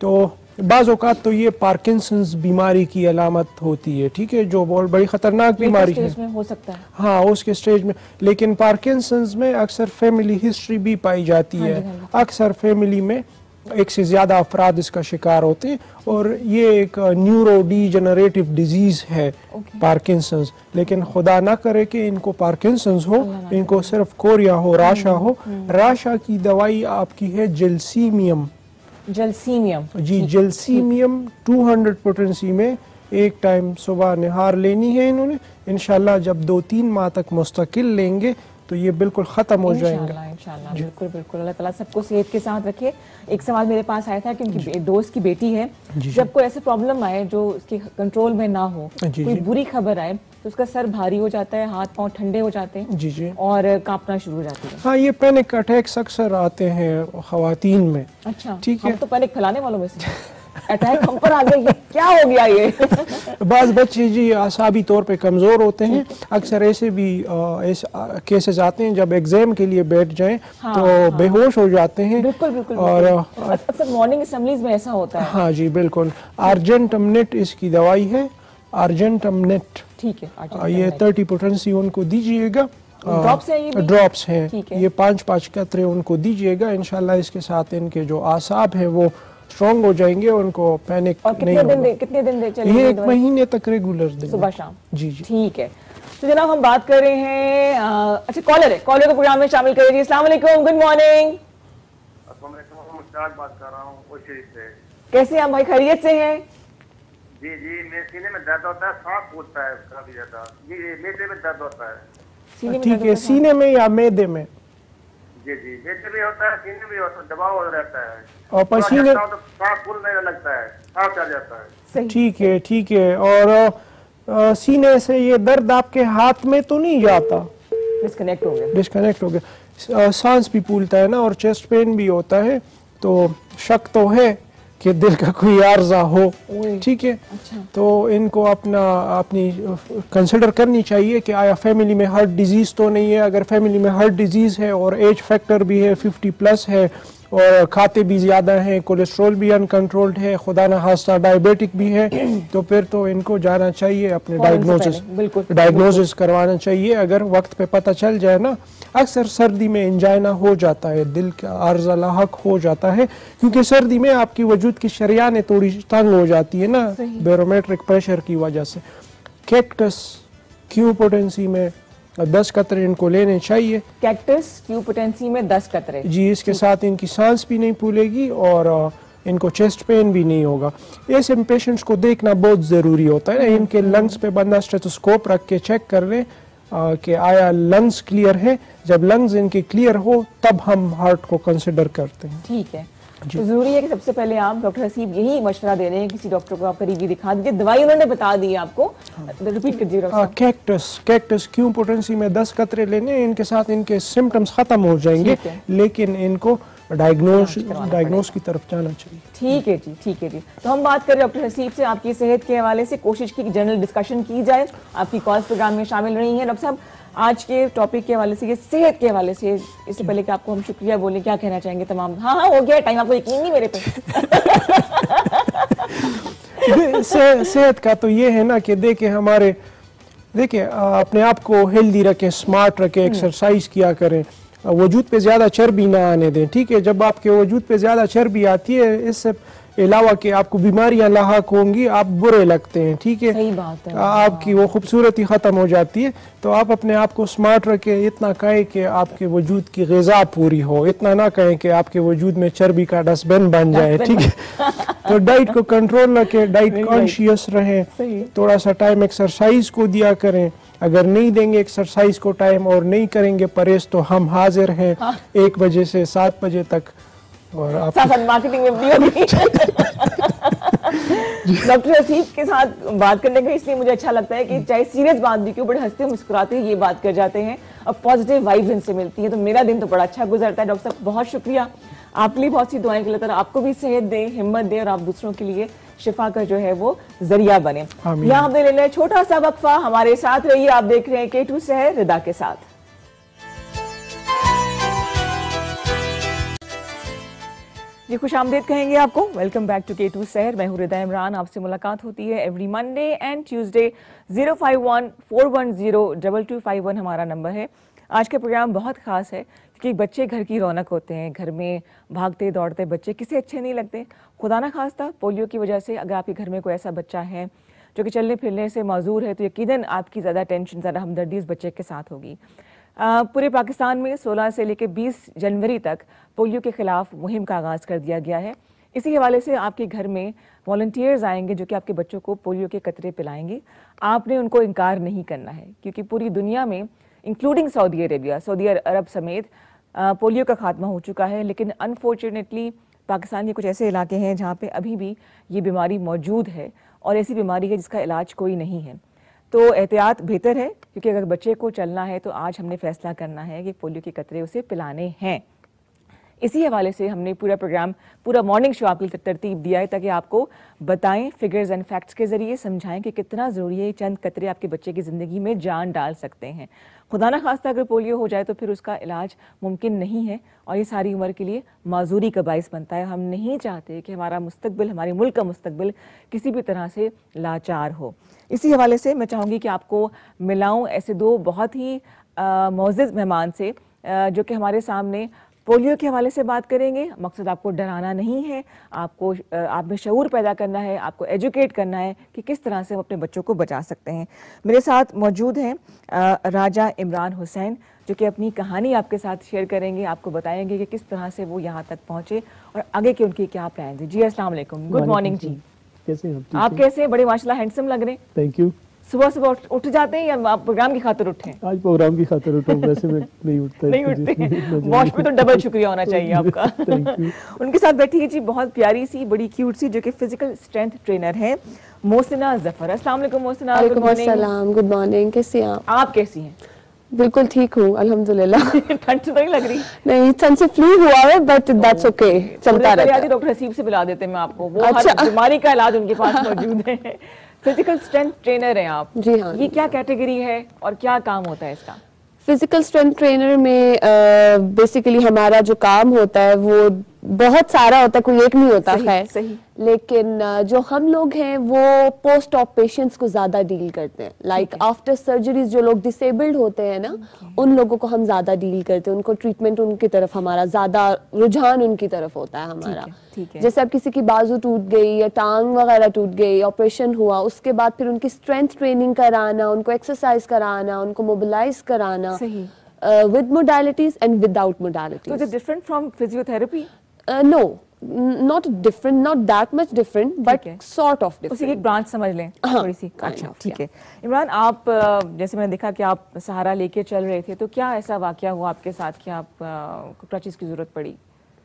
तो बाज़ औक़ात तो ये पार्किंसंस बीमारी की अलामत होती है। ठीक है, जो बहुत बड़ी खतरनाक बीमारी है, हो सकता है। हाँ, उसके स्टेज में। लेकिन पार्किंसंस में अक्सर फैमिली हिस्ट्री भी पाई जाती है। अक्सर फैमिली में एक से ज़्यादा अफराद इसका शिकार होते हैं, और ये एक न्यूरो डीजेनरेटिव डिजीज़ है पार्किंसंस। लेकिन खुदा ना करे कि इनको पार्किंसंस हो, इनको सिर्फ कोरिया हो, राशा हो। राशा की दवाई आपकी है जलसीमियम। जी, जलसीमियम 200 पोटेंसी में एक टाइम सुबह निहार लेनी है इन्होंने। इंशाल्लाह जब 2-3 माह तक मुस्तकिल लेंगे तो ये बिल्कुल खत्म हो जाएंगे इंशाल्लाह। बिल्कुल अल्लाह ताला सबको सेहत के साथ रखे। एक सवाल मेरे पास आया था कि उनकी दोस्त की बेटी है, जब कोई ऐसे प्रॉब्लम आए जो उसके कंट्रोल में ना हो, कोई बुरी खबर आए तो उसका सर भारी हो जाता है, हाथ पांव ठंडे हो जाते हैं जी जी। और कांपना शुरू हो जाती है। हाँ, ये पैनिक अटैक्स अक्सर आते हैं ख़वातीन में। अच्छा, ठीक है। हम तो पैनिक फैलाने वालों में से अटैक हम पर आ गया, ये क्या हो गया ये? बाज़ बच्चे जी आसाबी तौर पे कमज़ोर होते हैं, अक्सर ऐसे भी ऐसे केसेस आते हैं जब एग्जाम के लिए बैठ जाएं तो बेहोश हो जाते हैं। बिल्कुल बिल्कुल, और अक्सर मॉर्निंग असेंबलीज में ऐसा होता है। हाँ जी बिल्कुल। आर्जेंटमनेट इसकी दवाई है, आर्जेंटमनेट। ठीक है, ये 30 पोटेंसी उनको दीजिएगा। ड्रॉप्स हैं ये भी? ड्रॉप्स हैं, ठीक है। ये 5-5 कतरे उनको दीजिएगा। इंशाल्लाह इसके साथ इनके जो आसाब हैं वो स्ट्रॉन्ग हो जाएंगे, उनको पैनिक और नहीं होगा। कितने दिन चलेगी ये 1 दवाई? महीने तक रेगुलर देंगे, सुबह शाम। जी जी। ठीक है, तो जनाब हम बात कर रहे हैं अच्छा कॉलर है, कॉलर को प्रोग्राम में शामिल करिए। अस्सलाम वालेकुम, गुड मॉर्निंग। बात कर रहा हूँ शरीफ से। कैसे हैं आप भाई, खैरियत से हैं? जी जी, मेरे सीने में दर्द होता है, सांस फूलता है काफी ज्यादा। जी, मेरे में दर्द होता है। सीने में ठीक दर्द है, होता सीने में या मैदे में? जी जी, मेरे भी होता है, सीने भी होता है, दबाव रहता है और पसीने? तो सांस फूलने लगता है, सांस चढ़ जाता है। सही। ठीक है ठीक है। और सीने से ये दर्द आपके हाथ में तो नहीं जाता? डिस्कनेक्ट हो गया। डिस्कनेक्ट हो गया। सांस भी फूलता है ना, और चेस्ट पेन भी होता है, तो शक तो है कि दिल का कोई आर्जा हो। ठीक है। अच्छा। तो इनको अपनी कंसिडर करनी चाहिए कि आया फैमिली में हार्ट डिजीज़ तो नहीं है। अगर फैमिली में हार्ट डिजीज़ है और एज फैक्टर भी है, 50+ है, और खाते भी ज़्यादा हैं, कोलेस्ट्रॉल भी अनकंट्रोल्ड है, खुदा न खास्ता डायबिटिक भी है, तो फिर तो इनको जाना चाहिए अपने डायग्नोसिस करवाना चाहिए। अगर वक्त पे पता चल जाए ना, अक्सर सर्दी में इंजाइना हो जाता है, दिल का आर्जा लाहक हो जाता है, क्योंकि सर्दी में आपकी वजूद की शरियानें थोड़ी तंग हो जाती है ना, बैरोमेट्रिक प्रेशर की वजह से। कैक्टस क्यू पोटेंसी में 10 कतरे इनको लेने चाहिए। कैक्टस क्यू पोटेंसी में 10 कतरे। जी, इसके साथ इनकी सांस भी नहीं फूलेगी और इनको चेस्ट पेन भी नहीं होगा। ऐसे पेशेंट्स को देखना बहुत ज़रूरी होता है ना। इनके लंग्स पे बंदा स्टेथोस्कोप रख के चेक कर लें कि आया लंग्स क्लियर है। जब लंग्स इनके क्लियर हो तब हम हार्ट को कंसिडर करते हैं। ठीक है, तो जरूरी है कि सबसे पहले आप डॉक्टर हसीब यही मशवरा दे रहे हैं, किसी डॉक्टर को आप करीबी दिखा दीजिए। दवाई उन्होंने बता दी है आपको, रिपीट कीजिए डॉक्टर साहब। कैक्टस क्यू पोटेंसी में 10 कतरे लेने, इनके साथ इनके सिम्टम्स खत्म हो जाएंगे, लेकिन इनको डायग्नोस की तरफ जाना चाहिए। ठीक है जी, ठीक है जी। तो हम बात करें डॉक्टर हसीब से आपकी सेहत के हवाले से, कोशिश की जनरल डिस्कशन की जाए। आपकी कॉल्स प्रोग्राम में शामिल रही हैं। डॉक्टर साहब, आज के टॉपिक के हवाले से, ये सेहत के हवाले से, इससे पहले कि आपको हम शुक्रिया बोले, क्या कहना चाहेंगे तमाम? हाँ हो गया टाइम, आपको यकीन नहीं मेरे पे? सेहत का तो ये है ना कि देखिए अपने आप को हेल्दी रखें, स्मार्ट रखें, एक्सरसाइज किया करें, वजूद पे ज़्यादा चर्बी ना आने दें। ठीक है, जब आपके वजूद पे ज़्यादा चर्बी आती है, इससे अलावा कि आपको बीमारियां लाहक होंगी, आप बुरे लगते हैं। ठीक है, सही बात है। आपकी वो खूबसूरती ख़त्म हो जाती है। तो आप अपने आप को स्मार्ट रखें। इतना कहें कि आपके वजूद की ग़िज़ा पूरी हो, इतना ना कहें कि आपके वजूद में चर्बी का डस्टबिन बन जाए। ठीक है, तो डाइट को कंट्रोल रखें, डाइट कॉन्शियस रहें, थोड़ा सा टाइम एक्सरसाइज को दिया करें। अगर नहीं देंगे एक्सरसाइज को टाइम और नहीं करेंगे परहेज, तो हम हाजिर हैं 1 बजे से 7 बजे तक। और आप मार्केटिंग में भी होगी। डॉक्टर हसीब के साथ बात करने का इसलिए मुझे अच्छा लगता है कि चाहे सीरियस बात भी क्यों, बड़े हंसते मुस्कुराते ये बात कर जाते हैं और पॉजिटिव वाइब्स इनसे मिलती है, तो मेरा दिन तो बड़ा अच्छा गुजरता है। डॉक्टर साहब बहुत शुक्रिया, आपके लिए बहुत सी दुआएं के लिए, आपको भी सेहत दे, हिम्मत दे और आप दूसरों के लिए शिफा का जो है वो जरिया बने। यहाँ हमने ले लिया छोटा सा वक्फा, हमारे साथ रहिए। आप देख रहे हैं K2 शहर रिदा के साथ। जी खुश आमदीद कहेंगे आपको। वेलकम बैक टू K2 शहर। मैं हूँ रिदा इमरान। आपसे मुलाकात होती है एवरी मंडे एंड ट्यूसडे। 051-410-2251 हमारा नंबर है। आज का प्रोग्राम बहुत ख़ास है क्योंकि बच्चे घर की रौनक होते हैं। घर में भागते दौड़ते बच्चे किसे अच्छे नहीं लगते। खुदा ना खास्ता पोलियो की वजह से अगर आपके घर में कोई ऐसा बच्चा है जो कि चलने फिरने से माजूर है, तो यकीनन आपकी ज़्यादा टेंशन, ज़्यादा हमदर्दी उस बच्चे के साथ होगी। पूरे पाकिस्तान में 16 से लेकर 20 जनवरी तक पोलियो के खिलाफ मुहिम का आगाज़ कर दिया गया है। इसी हवाले से आपके घर में वॉलंटियर्स आएंगे जो कि आपके बच्चों को पोलियो के कतरे पिलाएंगे। आपने उनको इनकार नहीं करना है क्योंकि पूरी दुनिया में इंक्लूडिंग सऊदी अरब समेत पोलियो का खात्मा हो चुका है, लेकिन अनफॉर्चुनेटली पाकिस्तान के कुछ ऐसे इलाके हैं जहाँ पे अभी भी ये बीमारी मौजूद है और ऐसी बीमारी है जिसका इलाज कोई नहीं है। तो एहतियात बेहतर है, क्योंकि अगर बच्चे को चलना है तो आज हमने फैसला करना है कि पोलियो के कतरे उसे पिलाने हैं। इसी हवाले से हमने पूरा प्रोग्राम, पूरा मॉर्निंग शो आपके लिए तरतीब दिया है ताकि आपको बताएं, फिगर्स एंड फैक्ट्स के जरिए समझाएं कि कितना ज़रूरी है, चंद कतरे आपके बच्चे की ज़िंदगी में जान डाल सकते हैं। खुदा ना खास्ता अगर पोलियो हो जाए तो फिर उसका इलाज मुमकिन नहीं है और ये सारी उम्र के लिए माजूरी का बाइस बनता है। हम नहीं चाहते कि हमारा मुस्तकबिल, हमारे मुल्क का मुस्तकबिल किसी भी तरह से लाचार हो। इसी हवाले से मैं चाहूँगी कि आपको मिलाऊँ ऐसे दो बहुत ही मोअज़्ज़ज़ मेहमान से जो कि हमारे सामने पोलियो के हवाले से बात करेंगे। मकसद आपको डराना नहीं है, आपको आप में शऊर पैदा करना है, आपको एजुकेट करना है कि किस तरह से हम अपने बच्चों को बचा सकते हैं। मेरे साथ मौजूद हैं राजा इमरान हुसैन, जो कि अपनी कहानी आपके साथ शेयर करेंगे, आपको बताएंगे कि किस तरह से वो यहाँ तक पहुँचे और आगे की उनकी क्या प्लान थी। जी अस्सलाम वालेकुम, गुड मॉर्निंग जी। कैसे हैं आप? कैसे हैं? बड़े माशाल्लाह हैंडसम लग रहे हैं। Thank you. सुबह सुबह उठ जाते हैं या आप प्रोग्राम की खातिर उठे? आज प्रोग्राम की खातिर उठा हूं, वैसे मैं नहीं उठता। नहीं उठते? वॉश पे तो डबल शुक्रिया होना चाहिए आपका। Thank you. उनके साथ बैठी है जी बहुत प्यारी सी, बड़ी क्यूट सी, जो कि फिजिकल स्ट्रेंथ ट्रेनर है, मोहसिना जफर। अस्सलाम वालेकुम मोहसिना। वालेकुम अस्सलाम, गुड मॉर्निंग। कैसी हैं आप? कैसी हैं? बिल्कुल ठीक हूँ अल्हम्दुलिल्लाह। ठंड तो नहीं लग रही? नहीं, ठंड से फ्लू हुआ है बट दैट्स ओके, चलता रहता है। डॉक्टर हसीब से बुला देते मैं आपको, वो हर बीमारी का इलाज उनके पास मौजूद है। फिजिकल स्ट्रेंथ ट्रेनर हैं आप? जी हाँ। ये क्या कैटेगरी है और क्या काम होता है इसका? फिजिकल स्ट्रेंथ ट्रेनर में बेसिकली हमारा जो काम होता है वो बहुत सारा होता है, कोई एक नहीं होता है। सही। लेकिन जो हम लोग हैं वो पोस्ट ऑप पेशेंट्स को ज्यादा डील करते हैं। लाइक आफ्टर सर्जरीज जो लोग डिसेबल्ड होते हैं ना, उन लोगों को हम ज्यादा डील करते हैं, उनको ट्रीटमेंट उनकी तरफ, हमारा ज्यादा रुझान उनकी तरफ होता है हमारा। ठीक है। जैसे अब किसी की बाजू टूट गई या टांग वगैरह टूट गई, ऑपरेशन हुआ, उसके बाद फिर उनकी स्ट्रेंथ ट्रेनिंग कराना, उनको एक्सरसाइज कराना, उनको मोबिलाइज कराना with modalities and without modalities. So is it different from physiotherapy? No, not different, not that much different, but sort of different. उसी एक ब्रांच समझ लें थोड़ी सी। अच्छा ठीक है। इमरान, आप जैसे मैंने देखा कि आप सहारा लेके चल रहे थे, तो क्या ऐसा वाकया हुआ आपके साथ कि आप क्रचेस की जरूरत पड़ी?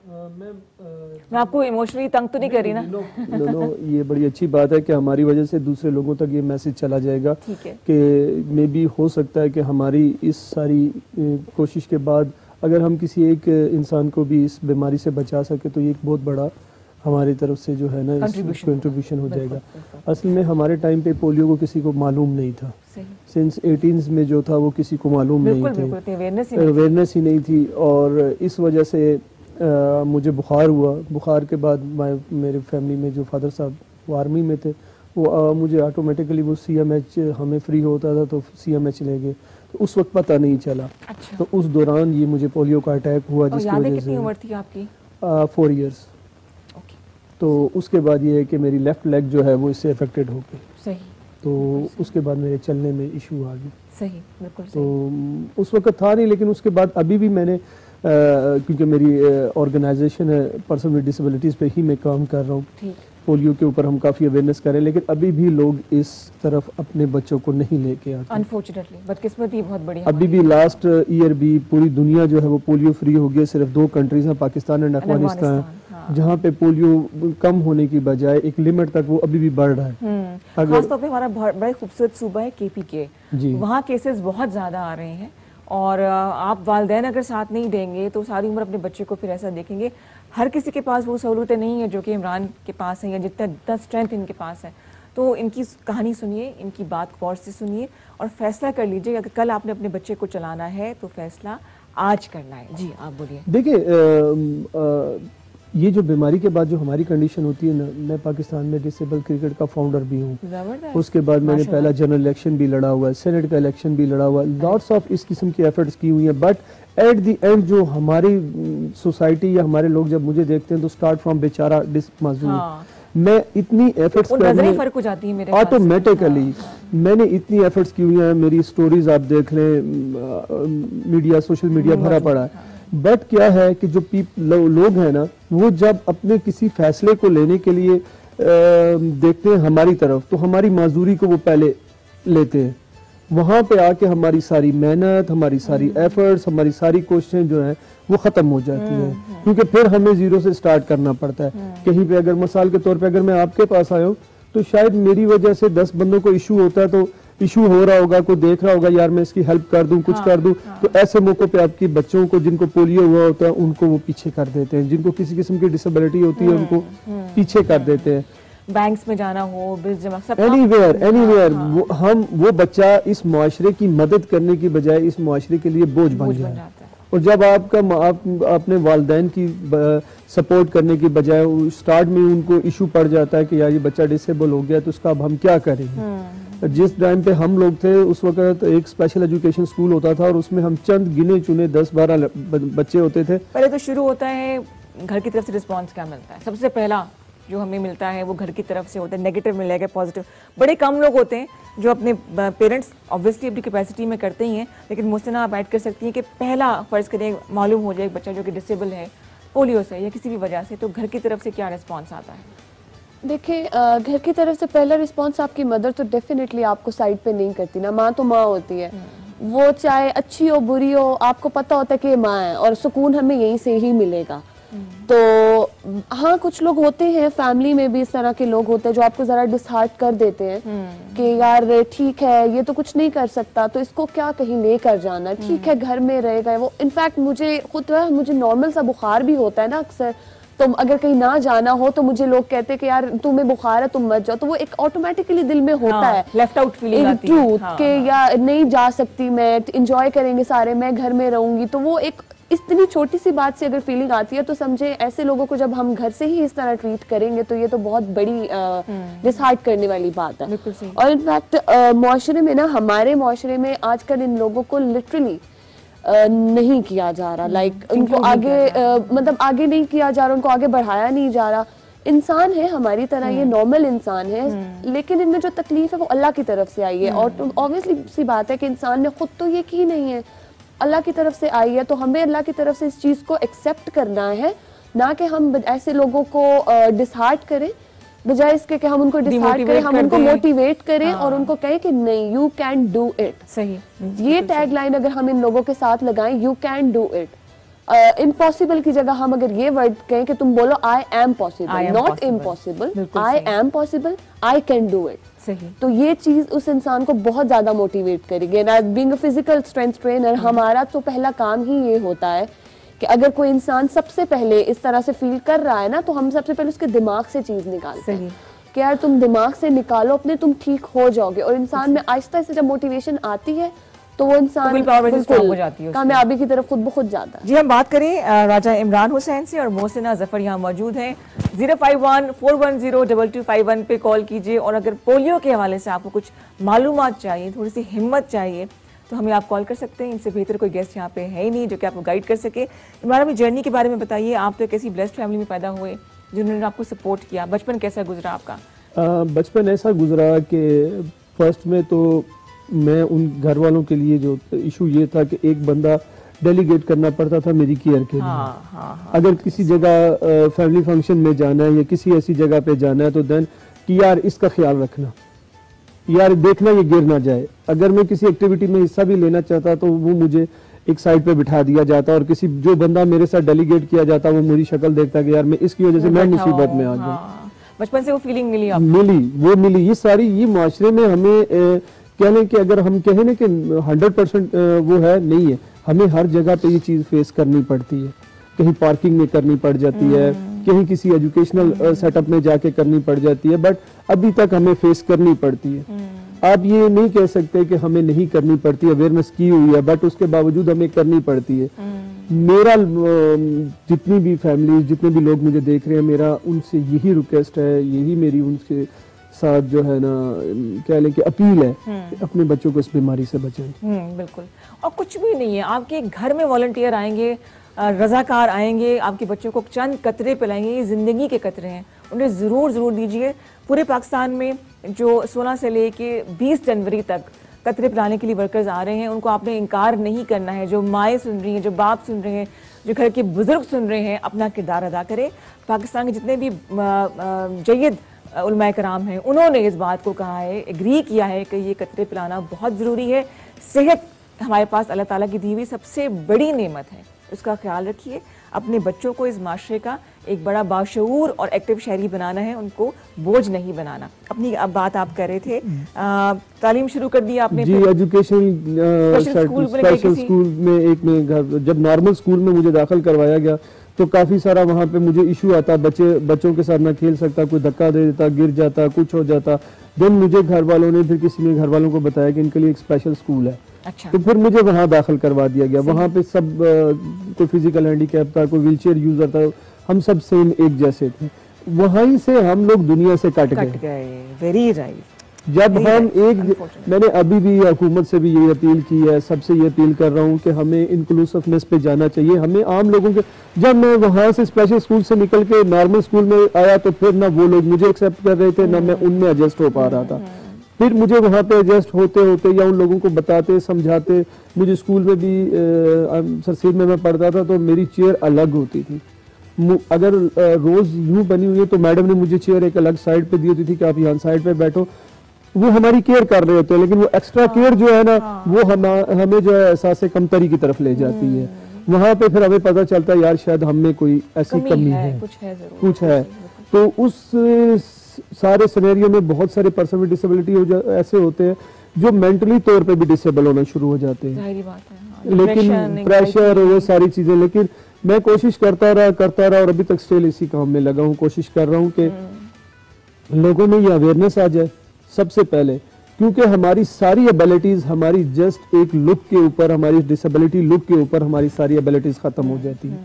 मैं आपको इमोशनली तंग तो नहीं कर रही ना? नो, ये बड़ी अच्छी बात है कि हमारी वजह से दूसरे लोगों तक ये मैसेज चला जाएगा कि मे बी हो सकता है कि हमारी इस सारी कोशिश के बाद अगर हम किसी एक इंसान को भी इस बीमारी से बचा सके तो ये एक बहुत बड़ा हमारी तरफ से जो है ना कंट्रीब्यूशन हो जाएगा। असल में हमारे टाइम पे पोलियो को किसी को मालूम नहीं था। सिंस 18s में जो था वो किसी को मालूम नहीं थी, अवेयरनेस ही नहीं थी। और इस वजह से मुझे बुखार हुआ। बुखार के बाद मेरे फैमिली में जो फादर साहब वो आर्मी में थे, वो मुझे ऑटोमेटिकली वो CMH हमें फ्री होता था तो CMH ले गए। तो उस वक्त पता नहीं चला। अच्छा। तो उस दौरान ये मुझे पोलियो का अटैक हुआ, जिसकी वजह से। कितनी उम्र थी आपकी? 4 इयर्स। तो उसके बाद ये है कि मेरी लेफ्ट लेग जो है वो इससे अफेक्टेड हो गई। सही। तो उसके बाद मेरे चलने में इशू आ गई। सही, बिल्कुल सही। तो उस वक्त था नहीं, लेकिन उसके बाद अभी भी मैंने क्योंकि मेरी ऑर्गेनाइजेशन है पर्सन विद डिसेबिलिटीज़ पे ही मैं काम कर रहा हूँ। पोलियो के ऊपर हम काफ़ी अवेयरनेस करें, लेकिन अभी भी लोग इस तरफ अपने बच्चों को नहीं लेके आते। अनफॉर्चुनेटली, बदकिस्मती बहुत बड़ी। अभी भी लास्ट ईयर भी पूरी दुनिया जो है वो पोलियो फ्री हो गई। सिर्फ 2 कंट्रीज हैं, पाकिस्तान एंड अफगानिस्तान, जहाँ पे पोलियो कम होने की बजाय एक लिमिट तक वो अभी भी बढ़ रहा है। खासतौर पे हमारा बड़ा खूबसूरत सूबा है KPK, वहाँ केसेस बहुत ज़्यादा आ रहे हैं। और आप वालिदैन अगर साथ नहीं देंगे तो सारी उम्र अपने बच्चे को फिर ऐसा देखेंगे। हर किसी के पास वो सहूलतें नहीं है जो कि इमरान के पास है या जितना स्ट्रेंथ इनके पास है। तो इनकी कहानी सुनिए, इनकी बात गौर से सुनिए और फैसला कर लीजिए। अगर कल आपने अपने बच्चे को चलाना है तो फैसला आज करना है। जी आप बोलिए। देखिए, ये जो बीमारी के बाद जो हमारी कंडीशन होती है ना, मैं पाकिस्तान में डिसेबल क्रिकेट का फाउंडर भी हूँ। उसके बाद मैंने पहला जनरल इलेक्शन भी लड़ा हुआ है, सेनेट का इलेक्शन भी लड़ा हुआ है, लॉट्स ऑफ इस किस्म की एफर्ट्स की हुई हैं। बट एट द एंड जो हमारी सोसाइटी या हमारे लोग जब मुझे देखते हैं तो स्टार्ट फ्रॉम बेचारा माजूम। मैं इतनी एफर्ट्स फर्क हो जाती है मेरे ऑटोमेटिकली। मैंने इतनी एफर्ट्स की हुई हैं, मेरी स्टोरीज आप देख लें, मीडिया, सोशल मीडिया भरा पड़ा है। बट क्या है कि जो लोग हैं ना, वो जब अपने किसी फैसले को लेने के लिए देखते हैं हमारी तरफ, तो हमारी माजूरी को वो पहले लेते हैं। वहाँ पे आके हमारी सारी मेहनत, हमारी सारी एफर्ट्स, हमारी सारी कोशिशें जो हैं वो ख़त्म हो जाती हैं, क्योंकि फिर हमें ज़ीरो से स्टार्ट करना पड़ता है। कहीं पे अगर मिसाल के तौर पे अगर मैं आपके पास आया हूँ तो शायद मेरी वजह से 10 बंदों को इशू होता है, तो इशू हो रहा होगा, कोई देख रहा होगा यार मैं इसकी हेल्प कर दूं, कुछ कर दूं, तो ऐसे मौकों पे आपकी बच्चों को जिनको पोलियो हुआ होता है उनको वो पीछे कर देते हैं, जिनको किसी किस्म की डिसेबिलिटी होती है उनको पीछे कर देते हैं। बैंक्स में जाना हो, बिल जमा, सब एनीवेयर वो बच्चा इस मुआशरे की मदद करने की बजाय इस मुआशरे के लिए बोझ बन जाता है। और जब आप अपने वालिदैन की सपोर्ट करने की बजाय स्टार्ट में उनको इशू पड़ जाता है कि यार ये बच्चा डिसेबल हो गया तो उसका अब हम क्या करेंगे। जिस टाइम पे हम लोग थे उस वक्त एक स्पेशल एजुकेशन स्कूल होता था और उसमें हम चंद गिने चुने 10-12 बच्चे होते थे। पहले तो शुरू होता है घर की तरफ से रिस्पॉन्स क्या मिलता है, सबसे पहला जो हमें मिलता है वो घर की तरफ से होता है, नेगेटिव मिलेगा पॉजिटिव बड़े कम लोग होते हैं जो अपने पेरेंट्स ऑब्वियसली अपनी कैपेसिटी में करते ही हैं, लेकिन मुझसे आप ऐड कर सकती हैं कि पहला फर्ज करें मालूम हो जाए एक बच्चा जो कि डिसेबल है पोलियो से या किसी भी वजह से, तो घर की तरफ से क्या रिस्पॉन्स आता है? देखिए घर की तरफ से पहला रिस्पॉन्स आपकी मदर तो डेफिनेटली आपको साइड पे नहीं करती ना, माँ तो माँ होती है, वो चाहे अच्छी हो बुरी हो आपको पता होता है कि ये माँ है और सुकून हमें यहीं से ही मिलेगा। तो हाँ कुछ लोग होते हैं फैमिली में भी इस तरह के लोग होते हैं जो आपको जरा डिसहार्ट कर देते हैं कि यार ठीक है ये तो कुछ नहीं कर सकता तो इसको क्या कहीं लेकर जाना, ठीक है घर में रहेगा वो। इनफैक्ट मुझे खुद मुझे नॉर्मल सा बुखार भी होता है ना अक्सर, तो अगर कहीं ना जाना हो तो मुझे लोग कहते हैं कि यार तुम्हें बुखार है तुम मत जाओ, तो वो एक ऑटोमेटिकली दिल में होता है लेफ्ट आउट फीलिंग आती है कि यार नहीं जा सकती मैं, एंजॉय करेंगे सारे, मैं घर में रहूंगी। तो वो एक इतनी छोटी सी बात से अगर फीलिंग आती है तो समझे ऐसे लोगों को जब हम घर से ही इस तरह ट्रीट करेंगे तो ये तो बहुत बड़ी डिसहार्ट करने वाली बात है। और इनफैक्ट मुआशरे में ना, हमारे मुआशरे में आजकल इन लोगों को लिटरली नहीं किया जा रहा, लाइक उनको आगे मतलब आगे नहीं किया जा रहा, उनको आगे बढ़ाया नहीं जा रहा। इंसान है हमारी तरह, ये नॉर्मल इंसान है, लेकिन इनमें जो तकलीफ है वो अल्लाह की तरफ से आई है। और ऑब्वियसली सी बात है कि इंसान ने खुद तो ये की नहीं है, अल्लाह की तरफ से आई है, तो हमें अल्लाह की तरफ से इस चीज़ को एक्सेप्ट करना है, ना कि हम ऐसे लोगों को डिसहार्ट करें, बजाय इसके कि हम उनको डिसहार्ट करें, हम उनको मोटिवेट करें और उनको कहें कि नहीं यू कैन डू इट। सही, ये टैग लाइन अगर हम इन लोगों के साथ लगाएं, you can do it, impossible की जगह हम अगर ये वर्ड कहें कि तुम बोलो I am possible, not impossible, I am possible, I can do it. सही। तो ये चीज उस इंसान को बहुत ज्यादा मोटिवेट करेगी। And being a physical strength trainer हमारा तो पहला काम ही ये होता है कि अगर कोई इंसान सबसे पहले इस तरह से फील कर रहा है ना, तो हम सबसे पहले उसके दिमाग से चीज निकालते हैं कि यार तुम दिमाग से निकालो अपने, तुम ठीक हो जाओगे। और इंसान में आहिस्ता आहिस्ता जब मोटिवेशन आती है तो वो इंसान कामयाबी की तरफ खुद ब खुद जाता है। जी हम बात करें राजा इमरान हुसैन से और मोहसिना जफर यहाँ मौजूद हैं। 051-410-2251 पे कॉल कीजिए और अगर पोलियो के हवाले से आपको कुछ मालूमात चाहिए, थोड़ी सी हिम्मत चाहिए, तो हमें आप कॉल कर सकते हैं। इनसे बेहतर कोई गेस्ट यहाँ पे है ही नहीं जो कि आपको गाइड कर सके। इमरान अपनी जर्नी के बारे में बताइए, आप तो एक ऐसी ब्लेस्ड फैमिली में पैदा हुए जिन्होंने आपको सपोर्ट किया, बचपन कैसा गुजरा आपका? बचपन ऐसा गुजरा कि फर्स्ट में तो मैं उन घर वालों के लिए जो इशू ये था कि एक बंदा डेलीगेट करना पड़ता था मेरी केयर के लिए। अगर किसी जगह फैमिली फंक्शन में जाना है या किसी ऐसी जगह पे जाना है तो देन कि यार इसका ख्याल रखना, यार देखना ये गिर ना जाए। अगर मैं किसी एक्टिविटी में हिस्सा भी लेना चाहता तो वो मुझे एक साइड पे बिठा दिया जाता और किसी जो बंदा मेरे साथ डेलीगेट किया जाता वो मेरी शक्ल देखता कि यार मैं इसकी वजह से मैं मुसीबत में आ जाऊँ। बचपन से वो फीलिंग मिली आपको? मिली ये सारी, ये माशरे में हमें कह लें कि अगर हम कहें ना कि 100% वो है नहीं है, हमें हर जगह पे ये चीज़ फेस करनी पड़ती है। कहीं पार्किंग में करनी पड़ जाती है, कहीं किसी एजुकेशनल सेटअप में जाके करनी पड़ जाती है, बट अभी तक हमें फेस करनी पड़ती है। आप ये नहीं कह सकते कि हमें नहीं करनी पड़ती, अवेयरनेस की हुई है बट उसके बावजूद हमें करनी पड़ती है। मेरा जितनी भी फैमिली, जितने भी लोग मुझे देख रहे हैं, मेरा उनसे यही रिक्वेस्ट है, यही मेरी उनके साथ जो है ना कह लें कि अपील है कि अपने बच्चों को इस बीमारी से बचाएं। बिल्कुल। और कुछ भी नहीं है, आपके घर में वॉलंटियर आएंगे, रजाकार आएंगे, आपके बच्चों को चंद कतरे पिलाएंगे, ये ज़िंदगी के कतरे हैं, उन्हें ज़रूर दीजिए। पूरे पाकिस्तान में जो 16 से लेके 20 जनवरी तक कतरे पिलाने के लिए वर्कर्स आ रहे हैं, उनको आपने इनकार नहीं करना है। जो माएँ सुन रही हैं, जो बाप सुन रहे हैं, जो घर के बुजुर्ग सुन रहे हैं, अपना किरदार अदा करें। पाकिस्तान के जितने भी जय्यद उलमाए कराम हैं, उन्होंने इस बात को कहा है, एग्री किया है कि ये कतरे पिलाना बहुत ज़रूरी है। सेहत हमारे पास अल्लाह ताला की दी हुई सबसे बड़ी नेमत है, उसका ख्याल रखिए। अपने बच्चों को इस माशरे का एक बड़ा बाशऊर और एक्टिव शहरी बनाना है, उनको बोझ नहीं बनाना। अपनी अब बात आप कर रहे थे, तालीम शुरू कर दी आपने? जी, एजुकेशन स्पेशल स्कूल में एक में जब नॉर्मल स्कूल में मुझे दाखिल करवाया गया तो काफ़ी सारा वहाँ पे मुझे इशू आता, बच्चों के साथ ना खेल सकता, कोई धक्का दे देता, गिर जाता, कुछ हो जाता। देन मुझे घर वालों ने, फिर किसी ने घर वालों को बताया कि इनके लिए एक स्पेशल स्कूल है। अच्छा। तो फिर मुझे वहाँ दाखिल करवा दिया गया। वहाँ पे सब कोई फिजिकल हैंडीकैप था, कोई व्हीलचेयर यूजर था, हम सब सेम एक जैसे थे। वहीं से हम लोग दुनिया से कट गए। Very right. जब हम मैंने अभी भी हुकूमत से भी ये अपील की है, सबसे ये अपील कर रहा हूँ कि हमें इंक्लूसिवनेस पे जाना चाहिए। हमें आम लोगों के, जब मैं वहाँ से स्पेशल स्कूल से निकल के नॉर्मल स्कूल में आया तो फिर ना वो लोग मुझे एक्सेप्ट कर रहे थे, ना मैं उनमें एडजस्ट हो पा रहा था। फिर मुझे वहाँ पे एडजस्ट होते होते या उन लोगों को बताते समझाते, मुझे स्कूल में भी सरसीर में मैं पढ़ता था तो मेरी चेयर अलग होती थी। अगर रोज यूं बनी हुई है तो मैडम ने मुझे चेयर एक अलग साइड पे दी होती थी कि आप यहाँ साइड पे बैठो। वो हमारी केयर कर रहे होते हैं, लेकिन वो एक्स्ट्रा केयर जो है ना, वो हमें जो है एहसास कमतरी की तरफ ले जाती है। वहाँ पे फिर हमें पता चलता है यार शायद हम में कोई ऐसी कमी है, कुछ है। तो उस सारे सिनेरियो में बहुत सारे पर्सन विद डिसेबिलिटी ऐसे होते हैं जो मेंटली तौर पे भी डिसेबल होना शुरू हो जाते हैं, लेकिन प्रेशर और वो सारी चीजें। लेकिन मैं कोशिश करता रहा और अभी तक स्टिल इसी काम में लगा हूँ। कोशिश कर रहा हूँ कि लोगों में ये अवेयरनेस आ जाए सबसे पहले, क्योंकि हमारी सारी एबिलिटीज, हमारी जस्ट एक लुक के ऊपर, हमारी डिसेबिलिटी लुक के ऊपर हमारी सारी एबिलिटीज खत्म हो जाती हैं।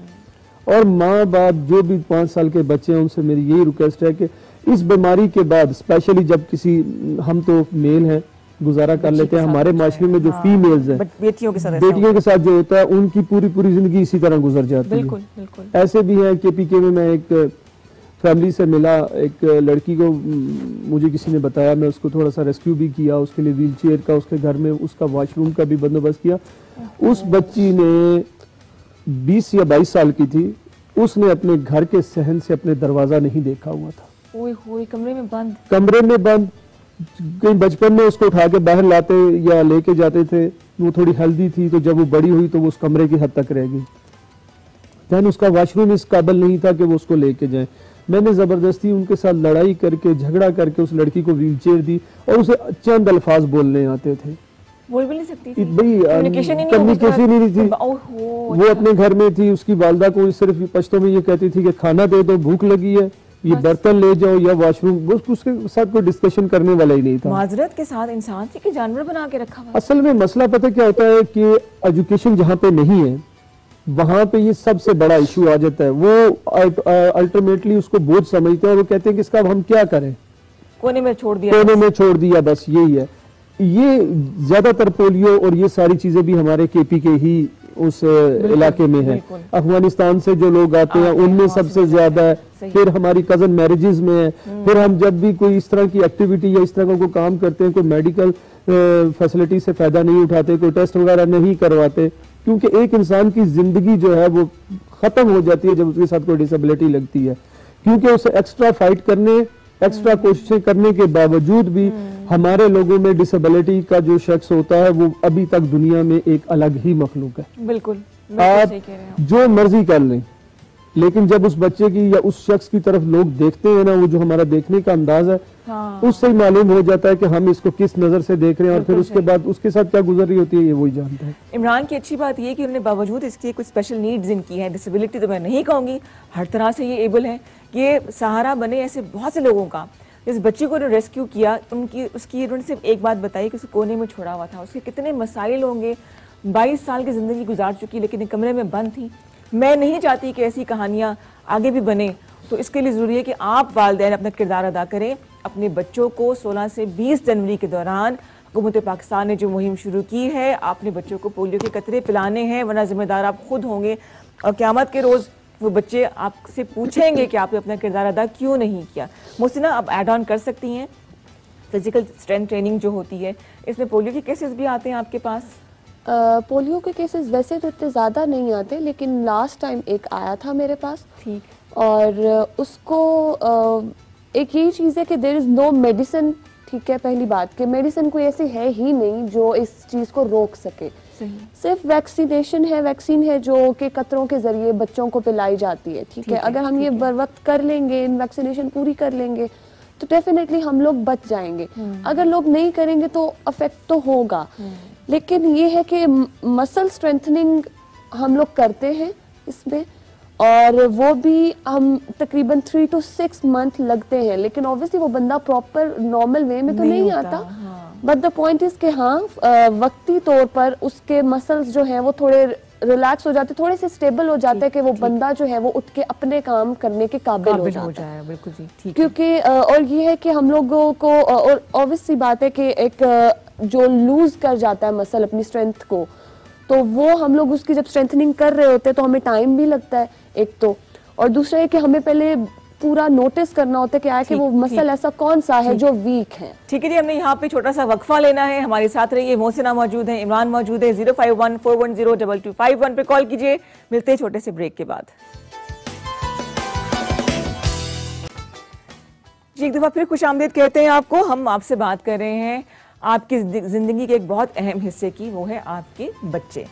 और माँ बाप जो भी 5 साल के बच्चे हैं उनसे मेरी यही रिक्वेस्ट है कि इस बीमारी के बाद, स्पेशली जब किसी, हम तो मेल हैं गुजारा कर लेते हैं, हमारे माशरे में जो फीमेल्स हैं, बेटियों के साथ जो होता है उनकी पूरी जिंदगी इसी तरह गुजर जाती है। ऐसे भी है KPK में मैं एक फैमिली से मिला, एक लड़की को मुझे किसी ने बताया, मैं उसको थोड़ा सा रेस्क्यू भी किया, उसके लिए व्हील चेयर का, उसके घर में उसका वॉशरूम का भी बंदोबस्त किया। उस बच्ची ने 20 या 22 साल की थी, उसने अपने घर के सहन से अपने दरवाजा नहीं देखा हुआ था। कमरे में बंद। कहीं बचपन में उसको उठा के बाहर लाते या लेके जाते थे, वो थोड़ी हेल्दी थी, तो जब वो बड़ी हुई तो वो उस कमरे की हद तक रह गई। दैन उसका वॉशरूम इस काबिल नहीं था कि वो उसको लेके जाए। मैंने जबरदस्ती उनके साथ लड़ाई करके, झगड़ा करके उस लड़की को व्हीलचेयर दी, और उसे चंद अल्फाज बोलने आते थे, बोल भी नहीं सकती थी, कम्युनिकेशन नहीं थी। वो अपने घर में थी, उसकी वालदा को सिर्फ पश्तो में ये कहती थी कि खाना दे दो, भूख लगी है, ये बर्तन ले जाओ या वॉशरूम, उसके साथ कोई डिस्कशन करने वाला ही नहीं था। माजरत के साथ इंसान से कि जानवर बना के रखा हुआ। असल में मसला पता क्या होता है कि एजुकेशन जहाँ पे नहीं है वहां पे ये सबसे बड़ा इशू आ जाता है। वो अल्टीमेटली उसको बोझ समझते हैं, वो कहते हैं कि इसका हम क्या करें, कोने में छोड़ दिया, बस यही है। ये ज्यादातर पोलियो और ये सारी चीजें भी हमारे KPK ही उस इलाके में है। अफगानिस्तान से जो लोग आते हैं उनमें सबसे ज्यादा है, फिर हमारी कजन मैरिजेस में है। फिर हम जब भी कोई इस तरह की एक्टिविटी या इस तरह का कोई काम करते हैं, कोई मेडिकल फैसिलिटी से फायदा नहीं उठाते, कोई टेस्ट वगैरह नहीं करवाते, क्योंकि एक इंसान की जिंदगी जो है वो खत्म हो जाती है जब उसके साथ कोई डिसेबिलिटी लगती है। क्योंकि उसे एक्स्ट्रा फाइट करने, एक्स्ट्रा कोशिशें करने के बावजूद भी हमारे लोगों में डिसेबिलिटी का जो शख्स होता है वो अभी तक दुनिया में एक अलग ही मखलूक है। बिल्कुल आप जो मर्जी कर लें, लेकिन जब उस बच्चे की या उस शख्स की तरफ लोग देखते हैं ना, वो जो हमारा देखने का अंदाज है, उससे ही मालूम हो जाता है कि हम इसको किस नजर से देख रहे हैं, और फिर उसके बाद उसके साथ क्या गुजर रही होती है ये वही जानता है। इमरान की अच्छी बात ये कि उन्होंने बावजूद इसके कुछ स्पेशल नीड्स इनकी है, डिसेबिलिटी तो मैं नहीं कहूँगी, हर तरह से ये एबल है, ये सहारा बने ऐसे बहुत से लोगों का। जिस बच्ची को उन्होंने रेस्क्यू किया, उसकी उन्होंने सिर्फ एक बात बताई कि उसे कोने में छोड़ा हुआ था, उसके कितने मसाइल होंगे, 22 साल की ज़िंदगी गुजार चुकी लेकिन एक कमरे में बंद थी। मैं नहीं चाहती कि ऐसी कहानियाँ आगे भी बने, तो इसके लिए ज़रूरी है कि आप वालिदैन अपना किरदार अदा करें। अपने बच्चों को 16 से 20 जनवरी के दौरान हुकूमत पाकिस्तान ने जो मुहिम शुरू की है, आपने बच्चों को पोलियो के कतरे पिलाने हैं, वरना जिम्मेदार आप खुद होंगे, और क़यामत के रोज़ वो बच्चे आपसे पूछेंगे कि आपने अपना किरदार अदा क्यों नहीं किया। मोहसिना, आप ऐड ऑन कर सकती हैं, फिजिकल स्ट्रेंथ ट्रेनिंग जो होती है, इसमें पोलियो के केसेस भी आते हैं आपके पास? पोलियो के केसेस वैसे तो इतने ज़्यादा नहीं आते, लेकिन लास्ट टाइम एक आया था मेरे पास, ठीक, और उसको एक यही चीज़ है कि देयर इज़ नो मेडिसिन। ठीक है, पहली बात कि मेडिसिन कोई ऐसी है ही नहीं जो इस चीज़ को रोक सके। सिर्फ वैक्सीनेशन है, वैक्सीन है जो कि कतरों के जरिए बच्चों को पिलाई जाती है, ठीक है। अगर हम ये बर वक्त कर लेंगे, वैक्सीनेशन पूरी कर लेंगे तो डेफिनेटली हम लोग बच जाएंगे। अगर लोग नहीं करेंगे तो अफेक्ट तो होगा, लेकिन ये है कि मसल स्ट्रेंथनिंग हम लोग करते हैं इसमें, और वो भी हम तकरीबन 3 to 6 मंथ लगते हैं, लेकिन ऑब्वियसली वो बंदा प्रॉपर नॉर्मल वे में तो नहीं आता। बट द पॉइंट इज कि हाँ, वक्ती तौर पर उसके मसल्स जो हैं वो थोड़े रिलैक्स हो जाते, थोड़े से स्टेबल हो जाते हैं कि वो बंदा जो है वो उठ के अपने काम करने के काबिल हो जाता है। बिल्कुल जी, ठीक। क्योंकि और ये है कि हम लोगों को, और ऑब्वियस सी बात है कि एक जो लूज कर जाता है मसल अपनी स्ट्रेंथ को, तो वो हम लोग उसकी जब स्ट्रेंथनिंग कर रहे होते हैं तो हमें टाइम भी लगता है एक तो, और दूसरा है कि हमें पहले पूरा नोटिस करना होता है कि आया कि वो मसल ऐसा कौन सा है जो वीक है। ठीक है जी, हमने यहाँ पे छोटा सा वक्फा लेना है। हमारे साथ रहिए, मोहसिना मौजूद है, इमरान मौजूद है। 051-410-2251 पे कॉल कीजिए। मिलते हैं छोटे से ब्रेक के बाद। जी, एक दफा फिर खुशामदीद कहते हैं आपको। हम आपसे बात कर रहे हैं आपकी जिंदगी के एक बहुत अहम हिस्से की, वो है आपके बच्चे।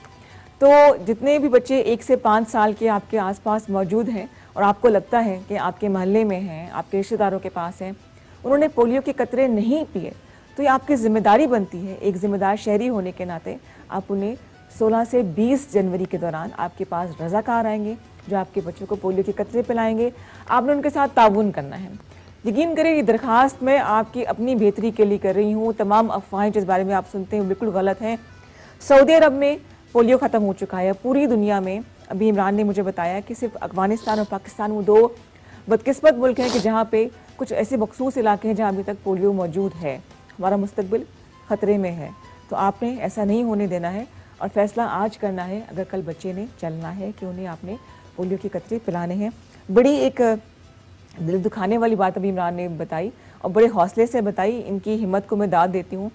तो जितने भी बच्चे 1 से 5 साल के आपके आसपास मौजूद हैं और आपको लगता है कि आपके मोहल्ले में हैं, आपके रिश्तेदारों के पास हैं, उन्होंने पोलियो के कतरे नहीं पिए, तो ये आपकी जिम्मेदारी बनती है, एक जिम्मेदार शहरी होने के नाते आप उन्हें 16 से 20 जनवरी के दौरान आपके पास रज़ाकार आएंगे जो आपके बच्चों को पोलियो के कतरे पिलाएंगे। आपने उनके साथ ताउन करना है। यकीन करें, ये दरख्वास्त मैं आपकी अपनी बेहतरी के लिए कर रही हूँ। तमाम अफवाहें जिस बारे में आप सुनते हैं बिल्कुल गलत हैं। सऊदी अरब में पोलियो ख़त्म हो चुका है। पूरी दुनिया में, अभी इमरान ने मुझे बताया कि सिर्फ अफगानिस्तान और पाकिस्तान वो 2 बदकिस्मत मुल्क हैं कि जहाँ पे कुछ ऐसे मखसूस इलाके हैं जहाँ अभी तक पोलियो मौजूद है। हमारा मुस्तकबिल ख़तरे में है, तो आपने ऐसा नहीं होने देना है और फैसला आज करना है अगर कल बच्चे ने चलना है कि उन्हें आपने पोलियो के कतरे पिलाने हैं। बड़ी एक दिल दुखाने वाली बात अभी इमरान ने बताई और बड़े हौसले से बताई। इनकी हिम्मत को मैं दाद देती हूँ,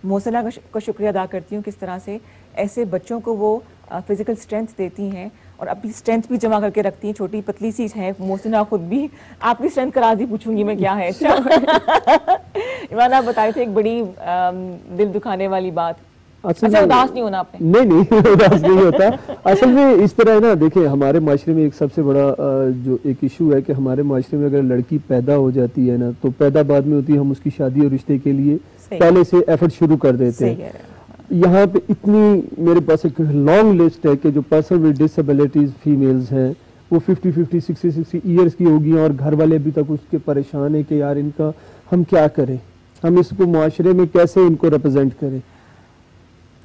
मोहसिना का शुक्रिया अदा करती हूँ, किस तरह से ऐसे बच्चों को वो फिजिकल स्ट्रेंथ देती हैं और अपनी स्ट्रेंथ भी जमा करके रखती हैं। छोटी पतली सी है मोहसिना खुद भी। आपकी स्ट्रेंथ का राज ही पूछूंगी मैं क्या है। अच्छा इमरान, आप बताए थे एक बड़ी दिल दुखाने वाली बात। अच्छा, उदास नहीं होना आपने? नहीं उदास नहीं होता। असल में इस तरह है ना, देखिए हमारे माशरे में एक सबसे बड़ा जो एक इशू है कि हमारे माशरे में अगर लड़की पैदा हो जाती है ना, तो पैदा बाद में होती है, हम उसकी शादी और रिश्ते के लिए पहले से एफर्ट शुरू कर देते हैं। यहाँ पे इतनी मेरे पास एक लॉन्ग लिस्ट है कि जो पर्सन विद डिसेबिलिटीज फीमेल्स हैं वो 50-50, 60-60 ईयर्स की होगी और घर वाले अभी तक उसके परेशान है कि यार इनका हम क्या करें, हम इसको माशरे में कैसे इनको रिप्रेजेंट करें,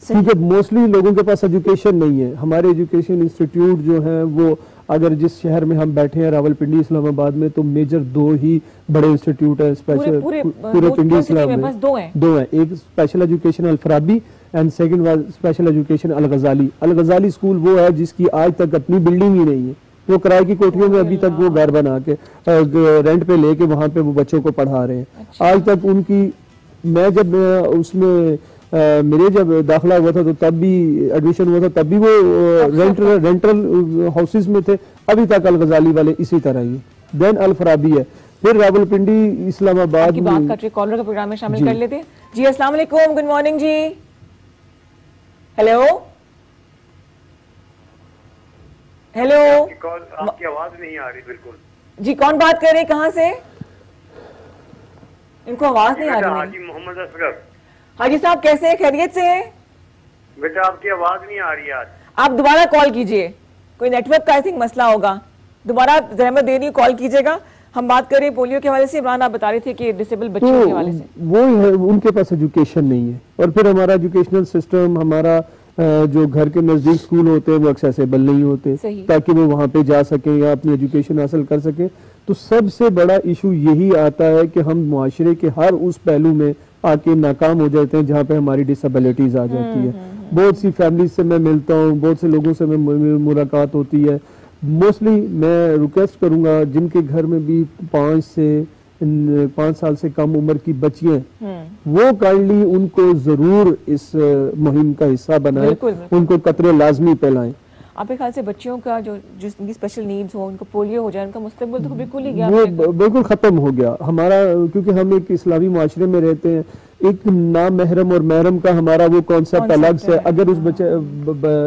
क्योंकि मोस्टली लोगों के पास एजुकेशन नहीं है। हमारे एजुकेशन इंस्टीट्यूट जो हैं वो, अगर जिस शहर में हम बैठे हैं रावलपिंडी इस्लामाबाद में, तो मेजर 2 ही बड़े इंस्टीट्यूट है स्पेशल पूरे पिंडी इस्लाम में। 2 हैं, एक special education Al-Farabi and second was special education Al-Ghazali. Al-Ghazali school वो है जिसकी आज तक अपनी बिल्डिंग ही नहीं है, वो किराए की कोठरियों में अभी तक वो घर बना के रेंट पे लेके वहाँ पे वो बच्चों को पढ़ा रहे हैं। आज तक उनकी, मैं जब उसमें मेरे जब दाखिला हुआ था तो तब भी एडमिशन हुआ था, तब भी वो रेंटल हाउसेस में थे। अभी तक अल-गजाली वाले इसी तरह ही, देन अल-फराबी है, फिर रावलपिंडी इस्लामाबाद की बात कर कॉलर के प्रोग्राम में शामिल कर लेते हैं। जी अस्सलाम वालेकुम, गुड मॉर्निंग जी। हेलो हेलो, आपकी आवाज नहीं आ रही बिल्कुल। जी कौन बात कर रहे हैं, कहाँ से? इनको आवाज नहीं आ रही। हाजी मोहम्मद असगर। हाजी साहब कैसे हैं, खैरियत से हैं? बेटा आपकी आवाज नहीं आ रही आज। आप दोबारा कॉल कीजिए, कोई नेटवर्क का आई थिंक मसला होगा। दोबारा जहमत दे रही कॉल कीजिएगा। हम बात करें पोलियो के हवाले से। इमरान आप बता रहे थे कि डिसेबल बच्चों के हवाले से वो है, उनके पास एजुकेशन नहीं है, और फिर हमारा एजुकेशनल सिस्टम, हमारा जो घर के नजदीक स्कूल होते हैं वो एक्सेसिबल नहीं होते ताकि वो वहाँ पे जा सकें या अपनी एजुकेशन हासिल कर सकें। तो सबसे बड़ा इशू यही आता है कि हम मुआशरे के हर उस पहलू में आके नाकाम हो जाते हैं जहाँ पे हमारी डिसेबिलिटीज आ जाती है। बहुत सी फैमिली से मैं मिलता हूँ, बहुत से लोगों से मैं मुलाकात होती है। मोस्टली मैं रिक्वेस्ट करूंगा जिनके घर में भी 5 साल से कम उम्र की बच्चियां, वो काइंडली उनको जरूर इस मुहिम का हिस्सा बनाएं, उनको कतरे लाजमी पिलाएं। आपके ख्याल से बच्चियों का जो जिनकी स्पेशल नीड्स हो, उनको पोलियो हो जाए, उनका मुस्तकबिल तो बिल्कुल ही गया, वो बिल्कुल खत्म हो गया हमारा, क्योंकि हम एक इस्लामी माशरे में रहते हैं। एक ना महरम और महरम का हमारा वो कॉन्सेप्ट अलग से, अगर उस बच्चे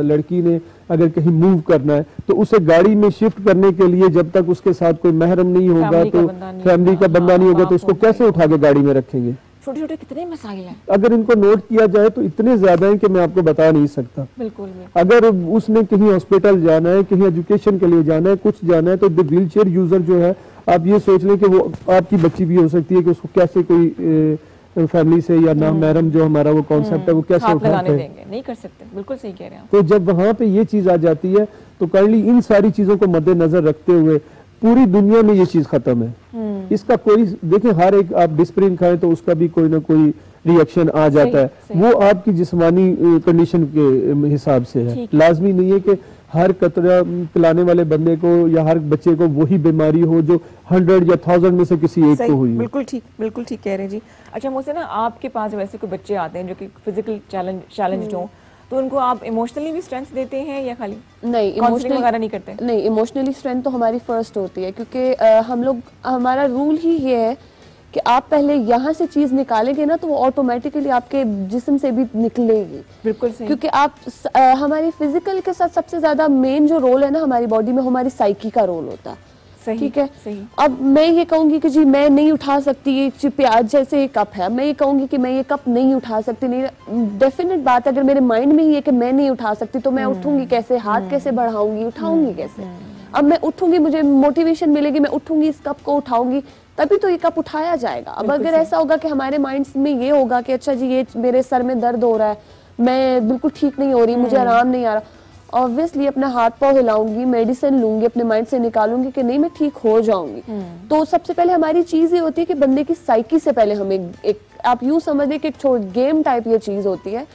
लड़की ने अगर कहीं मूव करना है तो उसे गाड़ी में शिफ्ट करने के लिए जब तक उसके साथ कोई महरम नहीं होगा, तो फैमिली का बंदा नहीं होगा, तो उसको कैसे उठा के गाड़ी में रखेंगे? छोटे छोटे कितने मसाइल हैं, अगर इनको नोट किया जाए तो इतने ज्यादा हैं कि मैं आपको बता नहीं सकता। बिल्कुल। अगर उसने कहीं हॉस्पिटल जाना है, कहीं एजुकेशन के लिए जाना है, कुछ जाना है, तो व्हील चेयर यूजर जो है, आप ये सोच लें कि वो आपकी बच्ची भी हो सकती है कि उसको कैसे कोई फैमिली से या ना महरम जो हमारा वो कॉन्सेप्ट है वो कैसे उठाते हैं, नहीं कर सकते। बिल्कुल सही कह रहे हैं। तो जब वहां पे ये चीज आ जाती है तो काइंडली इन सारी चीजों को मद्देनजर रखते हुए पूरी दुनिया में ये चीज खत्म है। इसका कोई देखें, हर एक आप डिस्प्रिन खाएं तो उसका भी कोई ना कोई रिएक्शन आ जाता है, वो आपकी जिस्मानी कंडीशन के हिसाब से है। लाजमी नहीं है कि हर कतरा पिलाने वाले बंदे को या हर बच्चे को वही बीमारी हो जो 100 या 1000 में से किसी एक को हुई। बिल्कुल ठीक कह रहे हैं जी। अच्छा मुझसे ना, आपके पास वैसे कोई बच्चे आते हैं जो कि फिजिकल चैलेंज हो, तो उनको आप इमोशनली भी स्ट्रेंथ देते हैं या खाली नहीं काउंसलिंग वगैरह नहीं करते? नहीं, इमोशनली स्ट्रेंथ तो हमारी फर्स्ट होती है, क्योंकि हम लोग, हमारा रूल ही ये है कि आप पहले यहाँ से चीज निकालेंगे ना तो वो ऑटोमेटिकली आपके जिस्म से भी निकलेगी। बिल्कुल सही। क्योंकि आप हमारी फिजिकल के साथ सबसे ज्यादा मेन जो रोल है ना हमारी बॉडी में, हमारी साइकी का रोल होता है। ठीक है, सही। अब मैं ये कहूंगी कि जी मैं नहीं उठा सकती, ये प्याज जैसे कप है, मैं ये कहूंगी कि मैं ये कप नहीं उठा सकती, नहीं, डेफिनेट बात है, अगर मेरे माइंड में ही है कि मैं नहीं उठा सकती तो मैं उठूंगी कैसे, हाथ कैसे बढ़ाऊंगी, उठाऊंगी कैसे? अब मैं उठूंगी, मुझे मोटिवेशन मिलेगी, मैं उठूंगी, इस कप को उठाऊंगी, तभी तो ये कप उठाया जाएगा। अब अगर ऐसा होगा कि हमारे माइंड्स में ये होगा कि अच्छा जी ये मेरे सर में दर्द हो रहा है, मैं बिल्कुल ठीक नहीं हो रही, मुझे आराम नहीं आ रहा, ऑब्वियसली अपना हाथ पाँव हिलाऊंगी, मेडिसिन लूंगी, अपने माइंड से निकालूंगी कि नहीं मैं ठीक हो जाऊंगी। तो सबसे पहले हमारी चीज ये होती है कि बंदे की साइकी से पहले हमें एक आप यूं समझ लें कि एक गेम टाइप ये चीज होती है,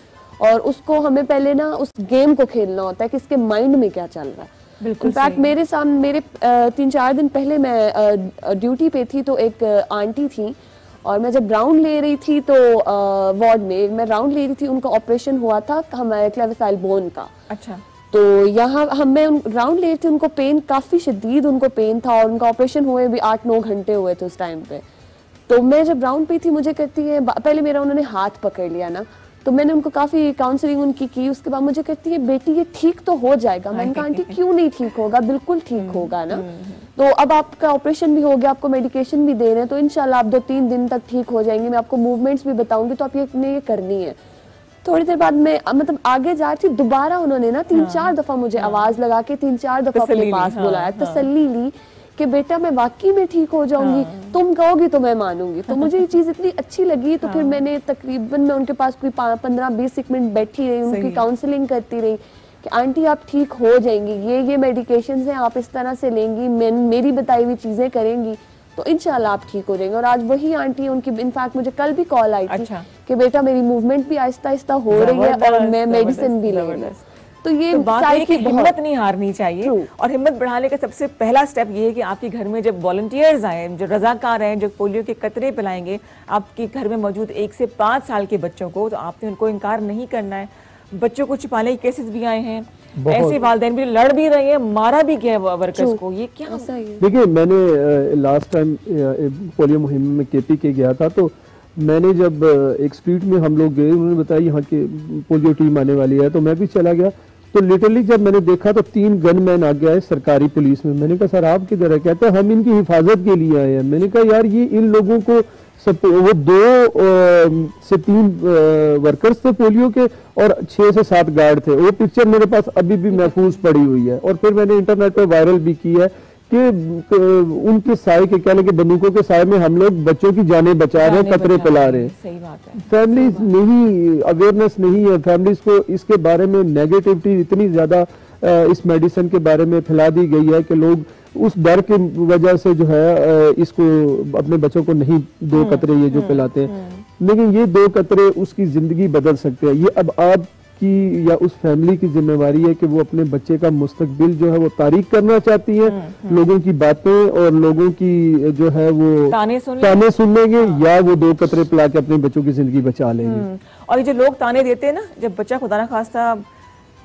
और उसको हमें पहले ना उस गेम को खेलना होता है कि इसके माइंड में क्या चल रहा है। इनफैक्ट मेरे सामने, मेरे 3-4 दिन पहले मैं ड्यूटी पे थी, तो एक आंटी थी और मैं जब राउंड ले रही थी तो वार्ड में मैं राउंड ले रही थी, उनका ऑपरेशन हुआ था हमारे क्लेविसाइल बोन का। अच्छा। तो यहाँ मैं राउंड ले रही थी, उनको पेन काफी शदीद उनको पेन था, और उनका ऑपरेशन हुए भी 8-9 घंटे हुए थे उस टाइम पे। तो मैं जब राउंड पे थी, मुझे कहती है, पहले मेरा उन्होंने हाथ पकड़ लिया ना, तो मैंने उनको काफी काउंसलिंग उनकी की, उसके बाद मुझे कहती है बेटी ये ठीक तो हो जाएगा। मैंने कहा आंटी क्यों नहीं ठीक होगा, बिल्कुल ठीक होगा ना। तो अब आपका ऑपरेशन भी हो गया, आपको मेडिकेशन भी दे रहे हैं, तो इंशाल्लाह आप 2-3 दिन तक ठीक हो जाएंगे, मैं आपको मूवमेंट्स भी बताऊंगी, तो आप ये करनी है। थोड़ी देर बाद मैं मतलब आगे जा रही थी, दोबारा उन्होंने ना 3-4 दफा मुझे आवाज लगा के 3-4 दफा अपने पास बुलाया, तसल्ली ली कि बेटा मैं वाकई में ठीक हो जाऊंगी, तुम कहोगी तो मैं मानूंगी। तो मुझे ये चीज इतनी अच्छी लगी, तो फिर मैंने तकरीबन मैं उनके पास कोई 15-20 मिनट बैठी रही, उनकी काउंसलिंग करती रही कि आंटी आप ठीक हो जाएंगी, ये मेडिकेशन हैं आप इस तरह से लेंगी, मेरी बताई हुई चीजें करेंगी तो इंशाल्लाह आप ठीक हो जाएंगे। और आज वही आंटी, उनकी इनफैक्ट मुझे कल भी कॉल आई थी कि बेटा मेरी मूवमेंट भी आहिस्ता आहिस्ता हो रही है और मैं मेडिसिन भी ले रही हूँ। तो ये बात है कि हिम्मत नहीं हारनी चाहिए, और हिम्मत बढ़ाने का सबसे पहला स्टेप ये है कि आपके घर में जब वॉलंटियर्स आए, जो रजाकार हैं, जो पोलियो के कतरे पिलाएंगे आपके घर में मौजूद 1 से 5 साल के बच्चों को, तो आपने उनको इनकार नहीं करना है। बच्चों को छिपाने के केसेस भी आए हैं, ऐसे वालिदैन भी लड़ भी रहे हैं, मारा भी गया वर्कर्स को, ये क्या? देखिए मैंने लास्ट टाइम पोलियो मुहिम में केपी के गया था, तो मैंने जब एक स्ट्रीट में हम लोग गए, उन्होंने बताया यहाँ के पोलियो टीम आने वाली है, तो मैं भी चला गया। तो लिटरली जब मैंने देखा तो 3 गनमैन आ गया है सरकारी पुलिस में। मैंने कहा सर आप किधर है? कहते हैं हम इनकी हिफाजत के लिए आए हैं। मैंने कहा यार ये इन लोगों को वो 2 से 3 वर्कर्स थे पोलियो के और 6 से 7 गार्ड थे। वो पिक्चर मेरे पास अभी भी महफूज पड़ी हुई है, और फिर मैंने इंटरनेट पे वायरल भी की है कि उनके साए के, क्या लगे बंदूकों के साए में हम लोग बच्चों की जानें बचा रहे हैं, कतरे पिला रहे हैं। सही बात है। फैमिलीज नहीं, अवेयरनेस नहीं है फैमिलीज को, इसके बारे में नेगेटिविटी इतनी ज्यादा इस मेडिसिन के बारे में फैला दी गई है कि लोग उस डर की वजह से जो है इसको अपने बच्चों को नहीं 2 कतरे ये जो पिलाते हैं, लेकिन ये 2 कतरे उसकी जिंदगी बदल सकते हैं। ये अब आपकी या उस फैमिली की जिम्मेवारी है कि वो अपने बच्चे का मुस्तकबिल जो है वो तारीख करना चाहती है, लोगों की बातें और लोगों की जो है वो ताने सुन लेंगे, या वो 2 कतरे पिला के अपने बच्चों की जिंदगी बचा लेंगे। और ये जो लोग ताने देते हैं ना, जब बच्चा खुदा ना खास्ता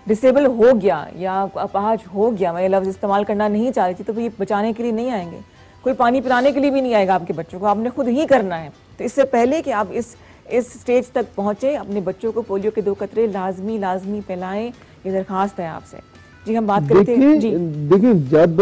डिसेबल हो गया या अपाहज हो गया, मैं ये लफ्ज इस्तेमाल करना नहीं चाह रही थी, तो ये बचाने के लिए नहीं आएंगे, कोई पानी पिलाने के लिए भी नहीं आएगा आपके बच्चों को, आपने खुद ही करना है। तो इससे पहले कि आप इस इस स्टेज तक पहुंचे, अपने बच्चों को पोलियो के 2 कतरे लाजमी पिलाएं, ये दरखास्त है आपसे। जी हम बात करते हैं। देखिए जब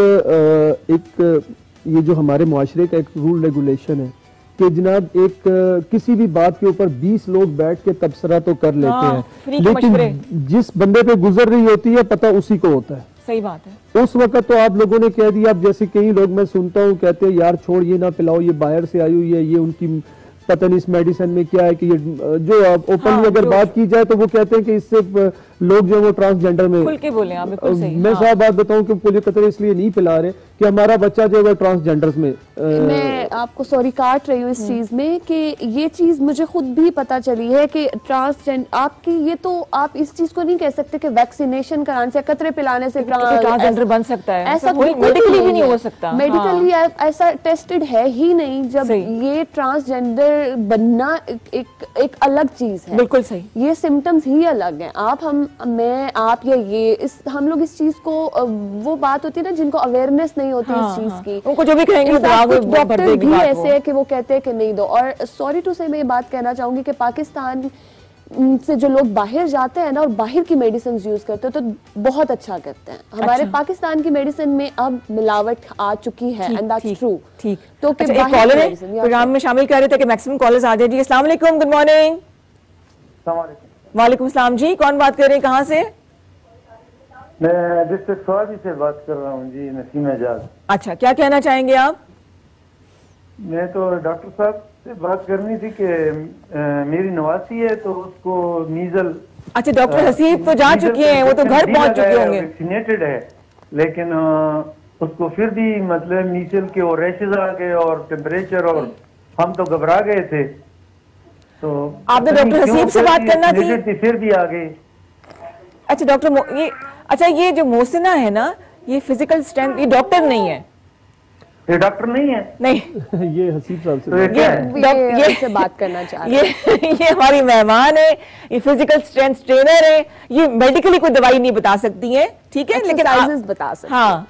एक ये जो हमारे मुआशरे का एक रूल रेगुलेशन है कि जनाब एक किसी भी बात के ऊपर 20 लोग बैठ के तबसरा तो कर लेते हैं, लेकिन जिस बंदे पे गुजर रही होती है पता उसी को होता है। सही बात है। उस वक्त तो आप लोगों ने कह दिया, अब जैसे कई लोग मैं सुनता हूँ कहते हैं यार छोड़ ये ना पिलाओ, ये बाहर से आई हुई है, ये उनकी पता नहीं इस मेडिसिन में क्या है कि ये जो ओपनली अगर बात की जाए तो वो कहते हैं कि इससे लोग जो है वो ट्रांसजेंडर में खुल के बोले आप, बिल्कुल सही। मैं साफ बात बताऊं कि पोलियो कतरे इसलिए नहीं पिला रहे कि हमारा बच्चा जो है ट्रांसजेंडर्स में मैं आपको सॉरी काट रही हूँ इस चीज में कि ये चीज मुझे खुद भी पता चली है कि ट्रांसजेंडर आपकी ये तो आप इस चीज को नहीं कह सकते कि वैक्सीनेशन कराने से कतरे पिलाने से ट्रांसजेंडर बन सकता है, ऐसा मेडिकली भी नहीं हो सकता। मेडिकली ऐसा टेस्टेड है ही नहीं। जब ये ट्रांसजेंडर बनना एक अलग चीज है, बिल्कुल सही, ये सिम्टम्स ही अलग हैं। आप या ये हम लोग इस चीज को वो बात होती है ना जिनको अवेयरनेस नहीं होती इस चीज की, उनको जो भी कहेंगे डॉक्टर भी ऐसे है कि वो कहते हैं कि नहीं दो। और सॉरी टू से मैं ये बात कहना चाहूंगी कि पाकिस्तान से जो लोग बाहर जाते हैं ना और बाहर की मेडिसिन यूज करते हैं तो बहुत अच्छा करते हैं। हमारे पाकिस्तान की मेडिसिन में अब मिलावट आ चुकी है एंड दैट्स ट्रू। ठीक, तो एक कॉलर है प्रोग्राम में शामिल कर रहे थे कि मैक्सिमम कॉलर्स आ जाए। जी अस्सलाम वालेकुम, गुड मॉर्निंग। वालेकुम सलाम जी, कौन बात कर रहे हैं, कहाँ से? मैं डिस्ट्रिक्ट स्वाति से बात कर रहा हूँ जी, नसीम एजाज। अच्छा, क्या कहना चाहेंगे आप? मैं तो डॉक्टर साहब से बात करनी थी कि मेरी नवासी है तो उसको मीजल। अच्छा, डॉक्टर हसीब तो जा चुकी हैं, वो तो घर पहुंच चुके होंगे। वैक्सीनेटेड है लेकिन उसको फिर भी मतलब मीजल के और रैशेज आ गए और टेम्परेचर, और हम तो घबरा गए थे। तो आपने डॉक्टर हसीब से बात करना थी, फिर भी आ गई। अच्छा डॉक्टर ये जो मोहसिना है ना, ये फिजिकल स्ट्रेंथ, ये डॉक्टर नहीं है। ये डॉक्टर नहीं है? नहीं ये हसीब साहब से ये बात करना चाह रहे हैं। ये हमारी मेहमान है, ये फिजिकल स्ट्रेंथ ट्रेनर है, ये मेडिकली कोई दवाई नहीं बता सकती है, ठीक है, लेकिन बता सकते। हाँ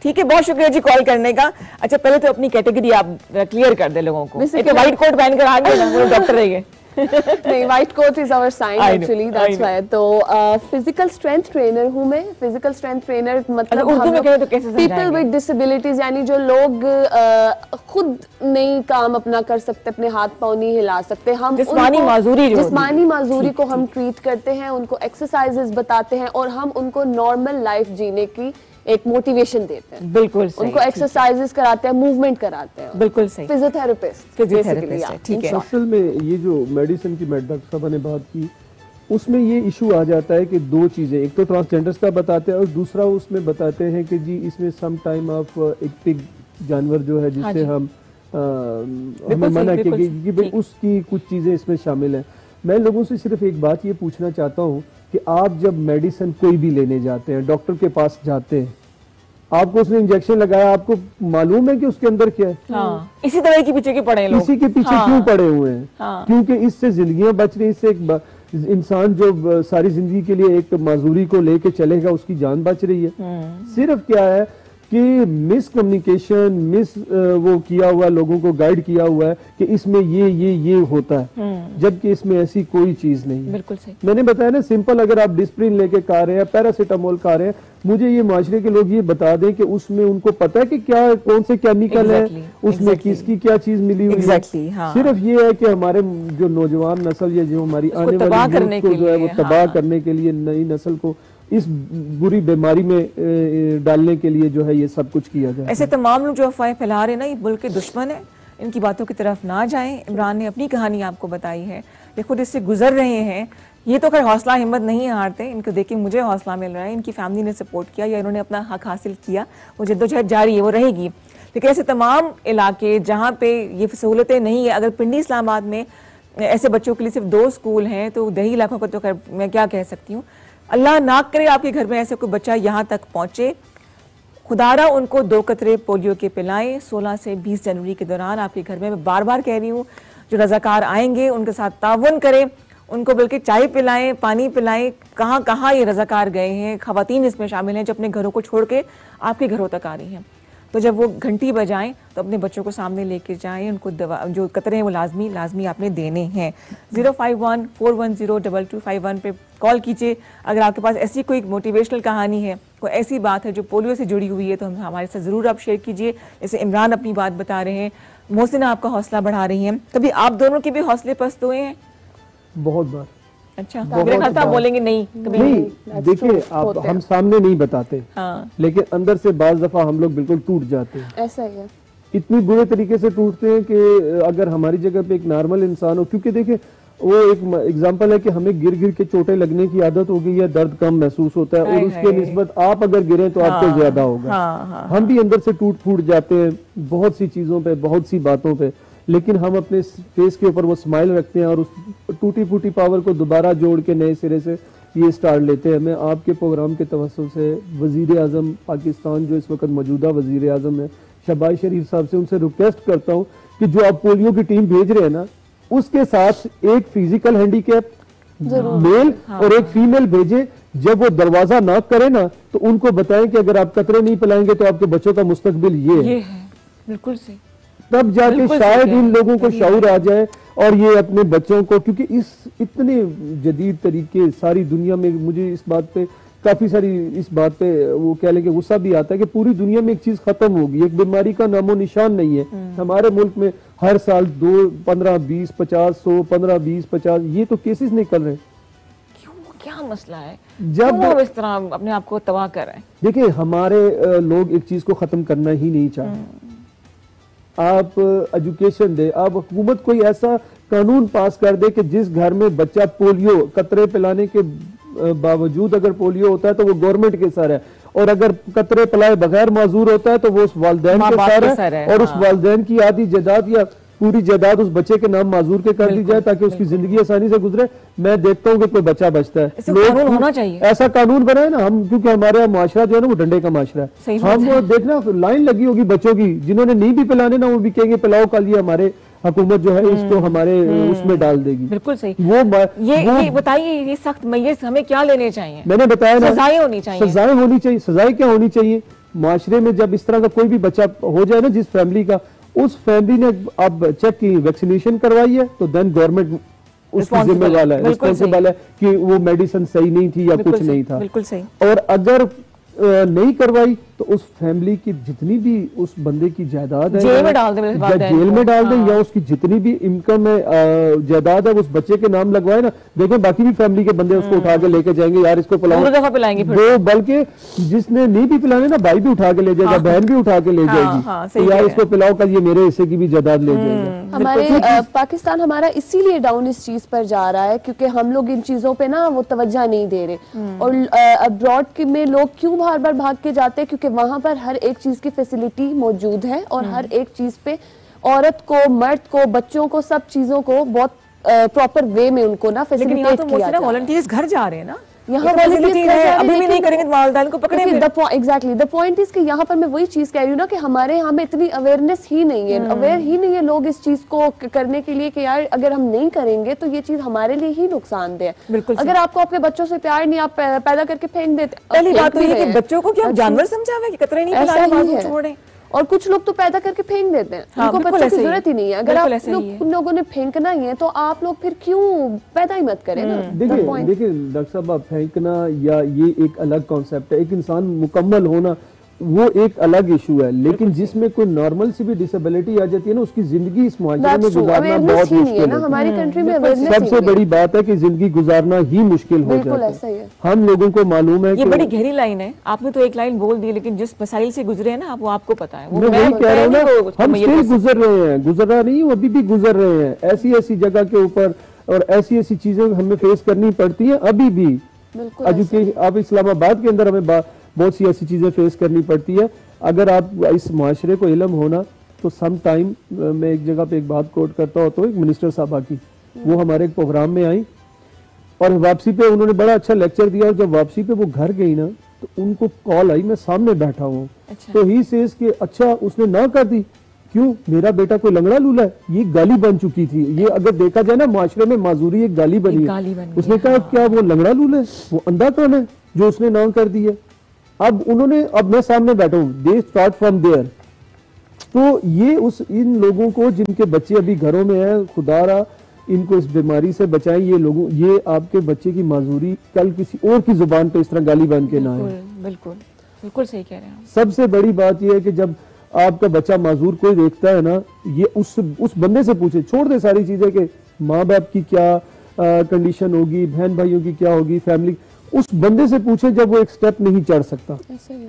ठीक है, बहुत शुक्रिया जी कॉल करने का। अच्छा पहले तो अपनी कैटेगरी आप क्लियर कर दे लोगों को। व्हाइट कोट पहन कर आ गए ना, वो डॉक्टर रहिए। नहीं, white coat is our sign actually, that's why. तो फिजिकल स्ट्रेंथ ट्रेनर हूँ मैं। फिजिकल स्ट्रेंथ ट्रेनर मतलब उर्दू में कहें तो कैसे समझाएंगे? पीपल विद डिसेबिलिटीज, यानी जो लोग खुद नहीं काम अपना कर सकते, अपने हाथ पांव नहीं हिला सकते, हम जिस्मानी माजूरी को हम ट्रीट करते हैं, उनको एक्सरसाइजेस बताते हैं और हम उनको नॉर्मल लाइफ जीने की एक मोटिवेशन देते हैं। बिल्कुल सही, उनको एक्सरसाइजेस कराते हैं, मूवमेंट कराते हैं। बिल्कुल सही, फिजियोथेरेपिस्ट ठीक है। असल में ये जो मेडिसिन की डॉक्टर साहब ने बात की, उसमें ये इशू आ जाता है कि दो चीजें, एक तो ट्रांसजेंडर्स का बताते हैं और दूसरा उसमें बताते हैं कि जी इसमें सम टाइम ऑफ एक पिग जानवर जो है जिससे हमें मना किया कि भाई उसकी कुछ चीजें इसमें शामिल है। मैं लोगों से सिर्फ एक बात ये पूछना चाहता हूँ कि आप जब मेडिसिन कोई भी लेने जाते हैं, डॉक्टर के पास जाते हैं, आपको उसने इंजेक्शन लगाया, आपको मालूम है कि उसके अंदर क्या है? इसी तरह के पीछे पड़े लोग, इसी के पीछे क्यों पड़े हुए हैं? क्योंकि इससे जिंदगियां बच रही, इससे एक इंसान जो सारी जिंदगी के लिए एक माजूरी को लेके चलेगा उसकी जान बच रही है। सिर्फ क्या है कि मिस कम्युनिकेशन, वो किया हुआ, लोगों को गाइड किया हुआ है कि इसमें ये होता है, जबकि इसमें ऐसी कोई चीज नहीं है। बिल्कुल सही। मैंने बताया ना, सिंपल अगर आप डिस्प्रिन लेके खा रहे हैं, पैरासीटामोल खा रहे हैं, मुझे ये माशरे के लोग ये बता दें कि उसमें उनको पता है कि क्या कौन से केमिकल है, उसमें किसकी क्या चीज मिली हुई है। सिर्फ ये है कि हमारे जो नौजवान नस्ल या जो हमारी आने वाली को जो है वो तबाह करने के लिए, नई नस्ल को इस बुरी बीमारी में डालने के लिए जो है ये सब कुछ किया जाए। ऐसे तमाम लोग जो अफवाहें फैला रहे हैं ना, ये मुल्क के दुश्मन है, इनकी बातों की तरफ ना जाएं। इमरान ने अपनी कहानी आपको बताई है, ये खुद इससे गुजर रहे हैं, ये तो खैर हौसला हिम्मत नहीं हारते, इनको देख के मुझे हौसला मिल रहा है। इनकी फैमिली ने सपोर्ट किया या इन्होंने अपना हक हासिल किया, वो जद्दोजहद जारी है, वो रहेगी। लेकिन ऐसे तमाम इलाके जहाँ पे ये सहूलतें नहीं है, अगर पिंडी इस्लामाबाद में ऐसे बच्चों के लिए सिर्फ 2 स्कूल हैं, तो दही इलाकों का तो खैर मैं क्या कह सकती हूँ। अल्लाह ना करे आपके घर में ऐसे कोई बच्चा यहाँ तक पहुँचे, खुदारा उनको 2 कतरे पोलियो के पिलाएं 16 से 20 जनवरी के दौरान आपके घर में। मैं बार बार कह रही हूँ, जो रजाकार आएंगे उनके साथ ताउन करें, उनको बल्कि चाय पिलाएं, पानी पिलाएं। कहाँ कहाँ ये रजाकार गए हैं, खवातीन इसमें शामिल हैं जो अपने घरों को छोड़ के आपके घरों तक आ रही हैं। तो जब वो घंटी बजाएं तो अपने बच्चों को सामने लेके जाएं, उनको दवा जो कतरे हैं वो लाजमी आपने देने हैं। 051-410-2251 पे कॉल कीजिए। अगर आपके पास ऐसी कोई मोटिवेशनल कहानी है, कोई ऐसी बात है जो पोलियो से जुड़ी हुई है, तो हमारे साथ ज़रूर आप शेयर कीजिए। जैसे इमरान अपनी बात बता रहे हैं, मोहसिना आपका हौसला बढ़ा रही हैं। कभी आप दोनों के भी हौसले पस्त हुए हैं? बहुत बार। अच्छा, मेरे ख्याल से आप बोलेंगे नहीं कभी नहीं। देखिए, आप हम सामने नहीं बताते, लेकिन अंदर से बाज दफा हम लोग बिल्कुल टूट जाते हैं। ऐसा ही है, इतनी बुरे तरीके से टूटते हैं कि अगर हमारी जगह पे एक नॉर्मल इंसान हो, क्योंकि देखिए वो एक एग्जांपल है कि हमें गिर गिर के चोटें लगने की आदत हो गई है, दर्द कम महसूस होता है, और उसके निस्बत आप अगर गिरे तो आपको ज्यादा होगा। हम भी अंदर से टूट फूट जाते हैं बहुत सी चीजों पे, बहुत सी बातों पे, लेकिन हम अपने फेस के ऊपर वो स्माइल रखते हैं और उस टूटी फूटी पावर को दोबारा जोड़ के नए सिरे से ये स्टार्ट लेते हैं। मैं आपके प्रोग्राम के तवज्जुह से वजीर आजम पाकिस्तान, जो इस वक्त मौजूदा वजीर आजम है, शहबाज शरीफ साहब से उनसे रिक्वेस्ट करता हूँ कि जो आप पोलियो की टीम भेज रहे हैं ना, उसके साथ एक फिजिकल हैंडीकैप मेल और एक फीमेल भेजें। जब वो दरवाजा नॉक करे ना, तो उनको बताएं कि अगर आप कतरे नहीं पिलाएंगे तो आपके बच्चों का मुस्तकबिल ये है। बिल्कुल सही। तब जाके शायद इन लोगों को शऊर आ जाए और ये अपने बच्चों को, क्योंकि इस इतने जदीद तरीके सारी दुनिया में, मुझे इस बात पे काफी सारी इस बात पे वो कह लेंगे गुस्सा भी आता है कि पूरी दुनिया में एक चीज खत्म होगी, एक बीमारी का नामो निशान नहीं है। हमारे मुल्क में हर साल 2, 15, 20, 50, 100, 15, 20, 50 ये तो केसेस निकल रहे हैं। क्या मसला है जब वो इस तरह अपने आप को तबाह कर रहे हैं? देखिए, हमारे लोग एक चीज को खत्म करना ही नहीं चाहते। आप एजुकेशन दे, आप हुकूमत कोई ऐसा कानून पास कर दे कि जिस घर में बच्चा पोलियो कतरे पिलाने के बावजूद अगर पोलियो होता है तो वो गवर्नमेंट के सर है, और अगर कतरे पिलाए बगैर माजूर होता है तो वो उस वालिदैन के सर है, और उस वालिदैन की आधी जायदाद या पूरी जायदाद उस बच्चे के नाम माजूर के कर दी जाए ताकि उसकी जिंदगी आसानी से गुजरे। मैं देखता हूँ कि कोई बच्चा बचता है, लोग होना चाहिए ऐसा कानून बनाए ना हम, क्योंकि हमारा माशरा जो है ना वो डंडे का माशरा है। हम देखना लाइन लगी होगी बच्चों की, जिन्होंने नहीं भी पिलाने ना वो भी कहेंगे पिलाओ, कल ये हमारे हुकूमत जो है इसको हमारे उसमें डाल देगी। बिल्कुल सही। ये बताइए, ये सख्त मैय्यत हमें क्या लेने चाहिए? मैंने बताया ना, सजाएं होनी चाहिए। सजाएं होनी चाहिए। सजाएं क्या होनी चाहिए? माशरे में जब इस तरह का कोई भी बच्चा हो जाए ना, जिस फैमिली का, उस फैमिली ने अब चेक की, वैक्सीनेशन करवाई है, तो देन गवर्नमेंट उसकी जिम्मेवार है, रिस्पॉन्सिबल है कि वो मेडिसिन सही नहीं थी या कुछ नहीं था। बिल्कुल सही। और अगर नहीं करवाई तो उस फैमिली की जितनी भी उस बंदे की जायदाद है जेल में डाल दें, या उसकी जितनी भी इनकम है जायदाद है उस बच्चे के नाम लगवाए ना। देखें बाकी भी फैमिली के बंदे उसको उठा के लेके जाएंगे, यार इसको पिलाएंगे वो, बल्कि जिसने नहीं भी पिलाने ना, भाई भी उठा के ले जाएगा, बहन भी उठा के ले जाएगी, यार इसको पिलाओ, कल ये मेरे हिस्से की भी जायदाद ले जाएगा। हमारे पाकिस्तान हमारा इसीलिए डाउन इस चीज पर जा रहा है क्योंकि हम लोग इन चीजों पे ना वो तवज्जो नहीं दे रहे। और अब्रॉड में लोग क्यों बार बार भाग के जाते हैं? क्योंकि वहां पर हर एक चीज की फैसिलिटी मौजूद है और हर एक चीज पे औरत को, मर्द को, बच्चों को, सब चीजों को बहुत प्रॉपर वे में उनको ना फैसिलिटेट किया जाता है। वॉलंटियर्स घर जा रहे हैं ना, यहाँ अभी भी नहीं करेंगे तो वालिदैन को पकड़ेंगे। एग्जैक्टली द पॉइंट इज कि यहाँ पर मैं वही चीज कह रही हूँ ना कि हमारे यहाँ में इतनी अवेयरनेस ही नहीं है, अवेयर ही नहीं है लोग इस चीज को करने के लिए कि यार अगर हम नहीं करेंगे तो ये चीज हमारे लिए ही नुकसानदेह है। अगर आपको अपने बच्चों से प्यार नहीं, आप पैदा करके फेंक देते। पहली बात तो ये कि बच्चों को क्या जानवर समझा हुआ है कि कतरे नहीं पिलाने, छोड़ें। और कुछ लोग तो पैदा करके फेंक देते हैं, उनको बच्चों की जरूरत ही नहीं है। अगर आप उन लोगों ने फेंकना ही है तो आप लोग फिर क्यों पैदा ही मत करें ना। देखिए डॉक्टर साहब, फेंकना या ये एक अलग कॉन्सेप्ट है, एक इंसान मुकम्मल होना वो एक अलग इशू है, लेकिन जिसमें कोई नॉर्मल सी भी डिसेबिलिटी आ जाती है ना, उसकी जिंदगी इस मुआशरे में गुजारना बहुत मुश्किल है। हमारी कंट्री में सबसे बड़ी बात है कि जिंदगी गुजारना ही मुश्किल हो जाता है। हम लोगों को मालूम है ये बड़ी गहरी लाइन है। आपने तो एक लाइन बोल दी, लेकिन जिस मसाइल से गुजरे हैं ना, वो आपको पता है। मैं वही कह रहा हूँ ना, हम स्टिल गुजर रहे हैं, गुजरा नहीं अभी भी गुजर रहे हैं। ऐसी ऐसी जगह के ऊपर और ऐसी ऐसी चीजें हमें फेस करनी पड़ती है अभी भी। एजुकेशन, अब इस्लामाबाद के अंदर हमें बहुत सी ऐसी चीजें फेस करनी पड़ती है। अगर आप इस माशरे को इल्म होना तो सम टाइम, मैं एक जगह पे एक बात कोट करता हूँ, तो एक मिनिस्टर साहबा की, वो हमारे एक प्रोग्राम में आई और वापसी पे उन्होंने बड़ा अच्छा लेक्चर दिया। और जब वापसी पे वो घर गई ना तो उनको कॉल आई, मैं सामने बैठा हूँ। तो ही सेज कि अच्छा उसने ना कर दी, क्यों? मेरा बेटा कोई लंगड़ा लूला है? ये गाली बन चुकी थी। ये अगर देखा जाए ना माशरे में माजूरी एक गाली बनी है। उसने कहा क्या वो लंगड़ा लूला है? वो अंधा कौन है जो उसने ना कर दी है? अब उन्होंने, अब मैं सामने बैठा हूँ, दे स्टार्ट फ्रॉम देयर तो ये इन लोगों को जिनके बच्चे अभी घरों में हैं, खुदारा इनको इस बीमारी से बचाएं। ये आपके बच्चे की माजूरी कल किसी और की जुबान पे इस तरह गाली बन के ना आए। बिल्कुल बिल्कुल सही कह रहे हैं। सबसे बड़ी बात यह है कि जब आपका बच्चा माजूर कोई देखता है ना, ये उस बंदे से पूछे, छोड़ दे सारी चीजें कि माँ बाप की क्या कंडीशन होगी, बहन भाइयों की क्या होगी, फैमिली, उस बंदे से पूछे जब वो एक स्टेप नहीं चढ़ सकता।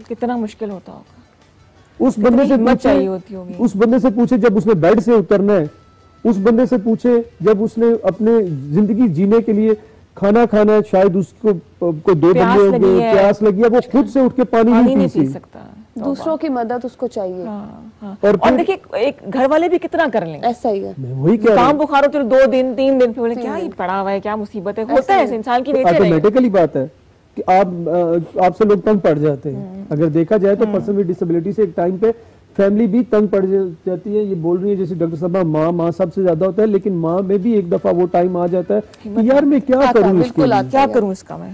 कितना मुश्किल होता होगा। उस बंदे से पूछे, उस बंदे से पूछे जब उसने बेड से उतरना है, उस बंदे से पूछे जब उसने अपने जिंदगी जीने के लिए खाना खाना है, शायद उसको को 2 बंदे प्यास लगी है, वो खुद से उठ के पानी नहीं पी सकता, दूसरों की मदद उसको चाहिए। और देखिए एक घर वाले भी कितना कर लेंगे, ऐसा ही है। वही कह काम बुखार हो तो 2 दिन 3 दिन फिर क्या ही पड़ा हुआ है, क्या मुसीबत है, होता है इंसान की नेचर है। ऑटोमेटिकली बात है कि आपसे लोग तंग पड़ जाते हैं। अगर देखा जाए तो पर्सन विद डिसेबिलिटी से एक टाइम पे फैमिली भी तंग पड़ जाती है। ये बोल रही है जैसे डॉक्टर साहब माँ सबसे ज्यादा होता है, लेकिन माँ में भी एक दफा वो टाइम आ जाता है कि यार मैं क्या करूँ इसके लिए, क्या करूँ इसका मैं,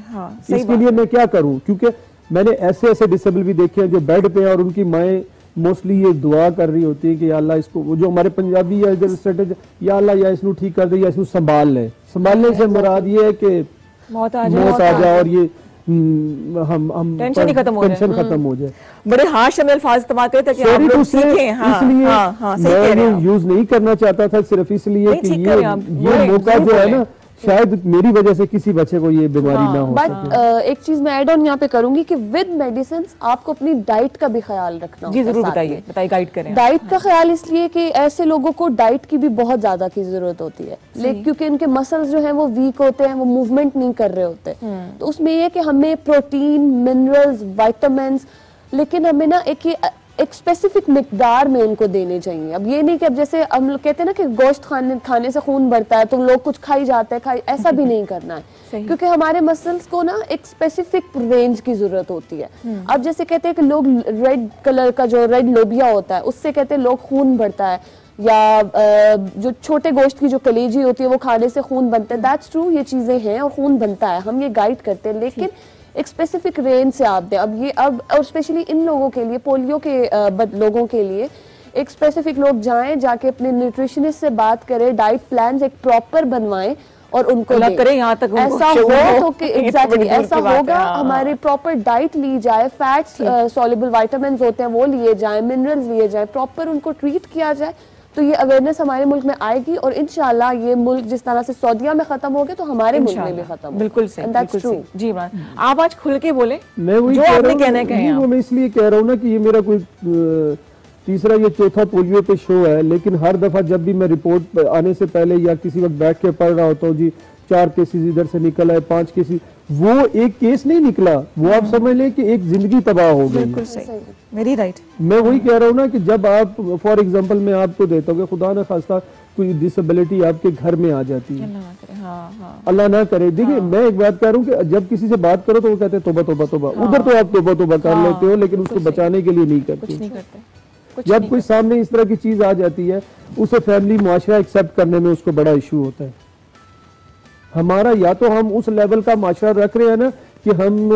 इसके लिए मैं क्या करूँ। क्योंकि मैंने ऐसे डिसेबल भी देखे हैं जो बेड पे हैं और उनकी माएँ मोस्टली ये दुआ कर रही होती है कि या अल्लाह इसको, वो जो हमारे पंजाबी या इधर स्ट्रेटेजी, या अल्लाह या इसको ठीक कर दे या इसको संभाल ले। संभालने से मुराद ये है कि मौत आ जाए और ये हम टेंशन ही खत्म हो जाए। बड़े हार्श अल्फाज इस्तेमाल करते ताकि आप लोग सीखें। इसलिए मैं यूज नहीं करना चाहता था, सिर्फ इसलिए कि ये मौका जो है ना, शायद मेरी वजह से किसी बच्चे को ये बीमारी ना हो। बट एक चीज मैं ऐड ऑन यहाँ पे करूंगी कि विद मेडिसिन आपको अपनी डाइट का भी ख्याल रखना। जी जरूर बताइए, गाइड करें। डाइट का ख्याल इसलिए कि ऐसे लोगों को डाइट की भी बहुत ज्यादा की जरूरत होती है, लेकिन क्योंकि उनके मसल्स जो हैं वो वीक होते हैं, वो मूवमेंट नहीं कर रहे होते। तो उसमें ये है कि हमें प्रोटीन, मिनरल्स, विटामिन्स, लेकिन हमें ना एक स्पेसिफिक मिकदार में उनको देने चाहिए। अब ये नहीं कि अब जैसे हम लोग कहते हैं ना कि गोश्त खाने से खून बढ़ता है तो लोग कुछ खाई जाते हैं, ऐसा भी नहीं करना है। क्योंकि हमारे मसल्स को ना एक स्पेसिफिक रेंज की जरूरत होती है। अब जैसे कहते हैं कि लोग रेड कलर का जो रेड लोबिया होता है उससे कहते हैं लोग खून बढ़ता है, या जो छोटे गोश्त की जो कलेजी होती है वो खाने से खून बनता है। दैट्स ट्रू, ये चीजें हैं और खून बनता है, हम ये गाइड करते हैं, लेकिन एक स्पेसिफिक रेंज से आप दें। अब और स्पेशली इन लोगों के लिए, पोलियो के लोगों के लिए एक स्पेसिफिक लोग जाके अपने न्यूट्रिशनिस्ट से बात करें, डाइट प्लान एक प्रॉपर बनवाएं और उनको करें यहाँ तक ऐसा हो तो कि एग्जैक्टली ऐसा होगा। हमारे प्रॉपर डाइट ली जाए, फैट्स सॉल्युबल विटामिन्स होते हैं वो लिए जाए, मिनरल्स लिए जाए, प्रॉपर उनको ट्रीट किया जाए, तो ये अवेयरनेस हमारे मुल्क में आएगी और इंशाल्लाह ये मुल्क जिस तरह से सऊदीया में खत्म हो गया तो हमारे मुल्क में भी खत्म होगा। बिल्कुल सही। जी इमरान, आप आज खुल के बोले। मैं वही जो आपने कहना है, मैं इसलिए कह रहा हूँ ना कि ये मेरा कोई तीसरा या चौथा पोलियो पे शो है, लेकिन हर दफा जब भी मैं रिपोर्ट आने से पहले या किसी वक्त बैठ के पढ़ रहा होता हूँ, जी 4 केसेस इधर से निकल आए, 5 केसेस, वो एक केस नहीं निकला, वो आप समझ लें कि एक जिंदगी तबाह हो गई। बिल्कुल सही, मेरी राइट। मैं वही कह रहा हूँ ना कि जब आप, फॉर एग्जांपल मैं आपको देता हूँ कि खुदा न खास्ता कोई डिसेबिलिटी आपके घर में आ जाती है, अल्लाह ना करे। देखिए मैं एक बात कह रहा हूँ कि जब किसी से बात करो तो वो कहते हैं तोबा तोबा तोबा, उधर तो आप तोबा तोबा कर लेते हो, लेकिन उसको बचाने के लिए नहीं करते। जब कोई सामने इस तरह की चीज आ जाती है, उसे फैमिली मुआशरा एक्सेप्ट करने में उसको बड़ा इशू होता है। हमारा या तो हम उस लेवल का माशरा रख रहे हैं ना कि हम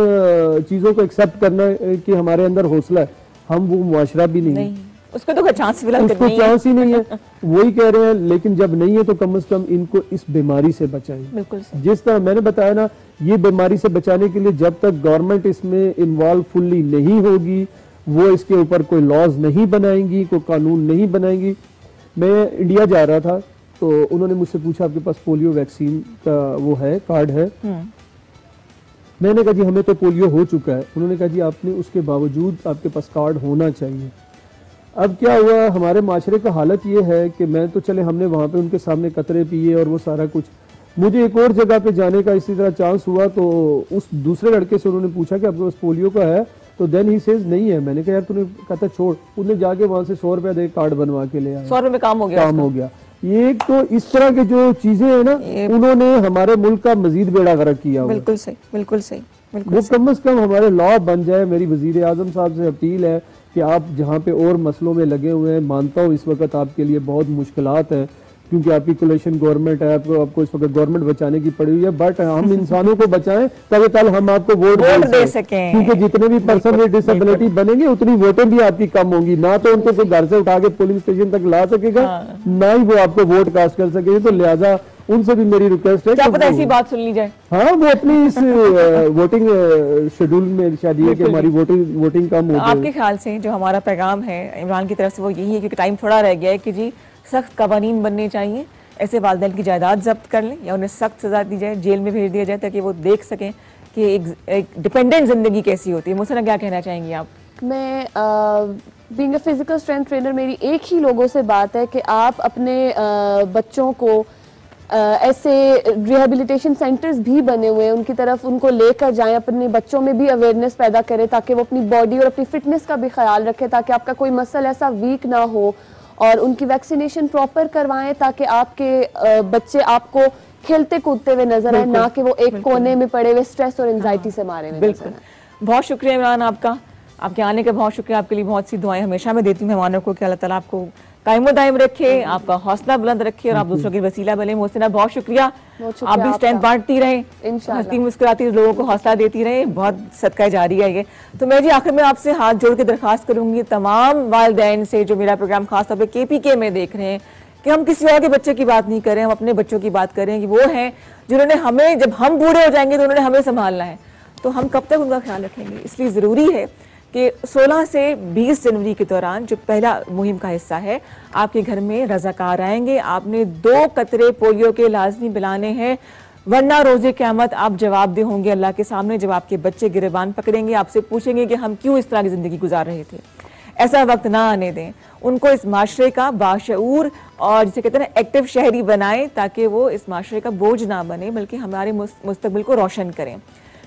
चीजों को एक्सेप्ट करना कि हमारे अंदर हौसला है, हम वो मुआशरा भी नहीं। उसको तो चांस ही नहीं है। वही कह रहे हैं, लेकिन जब नहीं है तो कम से कम इनको इस बीमारी से बचाएं। बिल्कुल जिस तरह मैंने बताया ना, ये बीमारी से बचाने के लिए जब तक गवर्नमेंट इसमें इन्वॉल्व फुल्ली नहीं होगी, वो इसके ऊपर कोई लॉज नहीं बनाएंगी, कोई कानून नहीं बनाएंगी। मैं इंडिया जा रहा था तो उन्होंने मुझसे पूछा आपके पास पोलियो वैक्सीन का वो है, कार्ड है? मैंने कहा जी हमें तो पोलियो हो चुका है। उन्होंने कहा जी आपने उसके बावजूद आपके पास कार्ड होना चाहिए। अब क्या हुआ, हमारे माशरे का हालत ये है कि मैं तो चले, हमने वहाँ पे उनके सामने कतरे पिए और वो सारा कुछ। मुझे एक और जगह पे जाने का इसी तरह चांस हुआ तो उस दूसरे लड़के से उन्होंने पूछा कि आपके पास पोलियो का है, तो देन ही सेज नहीं है। मैंने कहा यार तूने कहता छोड़, उन्हें जाके वहाँ से 100 रुपया दे कार्ड बनवा के ले आया। 100 रुपये में काम हो गया। एक तो इस तरह के जो चीजें है ना, उन्होंने हमारे मुल्क का मजीद बेड़ा गर्क किया। बिल्कुल सही। वो कम से कम हमारे लॉ बन जाए। मेरी वजीर आजम साहब से अपील है कि आप जहाँ पे और मसलों में लगे हुए हैं, मानता हूँ इस वक्त आपके लिए बहुत मुश्किलात हैं, क्योंकि आपकी कोलेशन गवर्नमेंट है, आपको इस वक्त गवर्नमेंट बचाने की पड़ी हुई है, बट हम इंसानों को बचाएं ताकि कल हम आपको वोट दे सकें, क्योंकि जितने भी पर्सन विद डिसेबिलिटी बनेंगे उतनी वोटें भी आपकी कम होंगी। ना तो उनको कोई घर से उठा के पोलिंग स्टेशन तक ला सकेगा, ना ही वो आपको वोट कास्ट कर सकेंगे। तो लिहाजा उनसे भी मेरी रिक्वेस्ट है, क्या पता ऐसी बात सुन ली जाए। हाँ, वो अपनी इस वोटिंग शेड्यूल में शायद ये कि हमारी वोटिंग कम हो जाए। आपके ख्याल से जो हमारा पैगाम है इमरान की तरफ से वो यही है, क्योंकि टाइम थोड़ा रह गया है, कि जी सख्त कवानीन बनने चाहिए, ऐसे वालिदैन की जायदाद जब्त कर लें या उन्हें सख्त सजा दी जाए, जेल में भेज दिया जाए, ताकि वो देख सकें कि एक डिपेंडेंट जिंदगी कैसी होती है। मुझसे क्या कहना चाहेंगी आप? मैं being a physical strength trainer, मेरी एक ही लोगों से बात है कि आप अपने बच्चों को ऐसे रिहेबिलिटेशन सेंटर्स भी बने हुए हैं, उनकी तरफ उनको लेकर जाएं, अपने बच्चों में भी अवेयरनेस पैदा करें ताकि वो अपनी बॉडी और अपनी फिटनेस का भी ख्याल रखें, ताकि आपका कोई मसल ऐसा वीक ना हो, और उनकी वैक्सीनेशन प्रॉपर करवाएं ताकि आपके बच्चे आपको खेलते कूदते हुए नजर आए, ना कि वो एक कोने में पड़े हुए स्ट्रेस और एंजाइटी से मारे हुए। बिल्कुल, बहुत शुक्रिया इमरान आपका, आपके आने का बहुत शुक्रिया। आपके लिए बहुत सी दुआएं हमेशा मैं देती हूँ मेहमानों को कि अल्लाह ताला आपको कायमो दायम रखे, आपका हौसला बुलंद रखे और आप दूसरों के वसीला बने। मोहसिना बहुत शुक्रिया, आप भी स्ट्रेंथ बांटती रहें, हंसती मुस्कुराती लोगों को हौसला देती रहें, बहुत सदका जारी है ये। तो मैं जी आखिर में आपसे हाथ जोड़ के दरख्वास्त करूंगी तमाम वालिदैन से जो मेरा प्रोग्राम खासतौर पर KPK में देख रहे हैं, कि हम किसी और के बच्चे की बात नहीं करें, हम अपने बच्चों की बात करें, कि वो हैं जिन्होंने हमें, जब हम बूढ़े हो जाएंगे तो उन्होंने हमें संभालना है, तो हम कब तक उनका ख्याल रखेंगे। इसलिए ज़रूरी है कि 16 से 20 जनवरी के दौरान जो पहला मुहिम का हिस्सा है, आपके घर में रज़ाकार आएंगे, आपने 2 कतरे पोलियो के लाजमी पिलाने हैं, वरना रोज़े क़यामत आप जवाबदे होंगे अल्लाह के सामने, जब आपके बच्चे गिरबान पकड़ेंगे, आपसे पूछेंगे कि हम क्यों इस तरह की ज़िंदगी गुजार रहे थे। ऐसा वक्त ना आने दें, उनको इस माशरे का बाशऊर और जिसे कहते हैं एक्टिव शहरी बनाएं, ताकि वो इस माशरे का बोझ ना बने, बल्कि हमारे मुस्तकबिल को रोशन करें।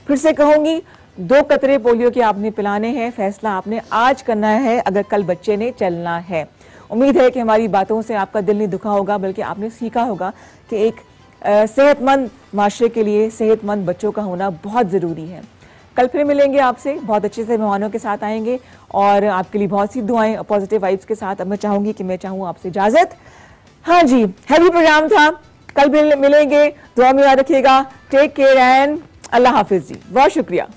फिर से कहूँगी, 2 कतरे पोलियो के आपने पिलाने हैं, फैसला आपने आज करना है अगर कल बच्चे ने चलना है। उम्मीद है कि हमारी बातों से आपका दिल नहीं दुखा होगा, बल्कि आपने सीखा होगा कि एक सेहतमंद माशरे के लिए सेहतमंद बच्चों का होना बहुत ज़रूरी है। कल फिर मिलेंगे आपसे, बहुत अच्छे से मेहमानों के साथ आएंगे और आपके लिए बहुत सी दुआएं पॉजिटिव वाइब्स के साथ। अब मैं चाहूँगी कि मैं चाहूँ आपसे इजाज़त। हाँ जी, हैवी प्रोग्राम था, कल मिलेंगे, दुआ में याद रखिएगा। टेक केयर एंड अल्लाह हाफिज़ जी, बहुत शुक्रिया।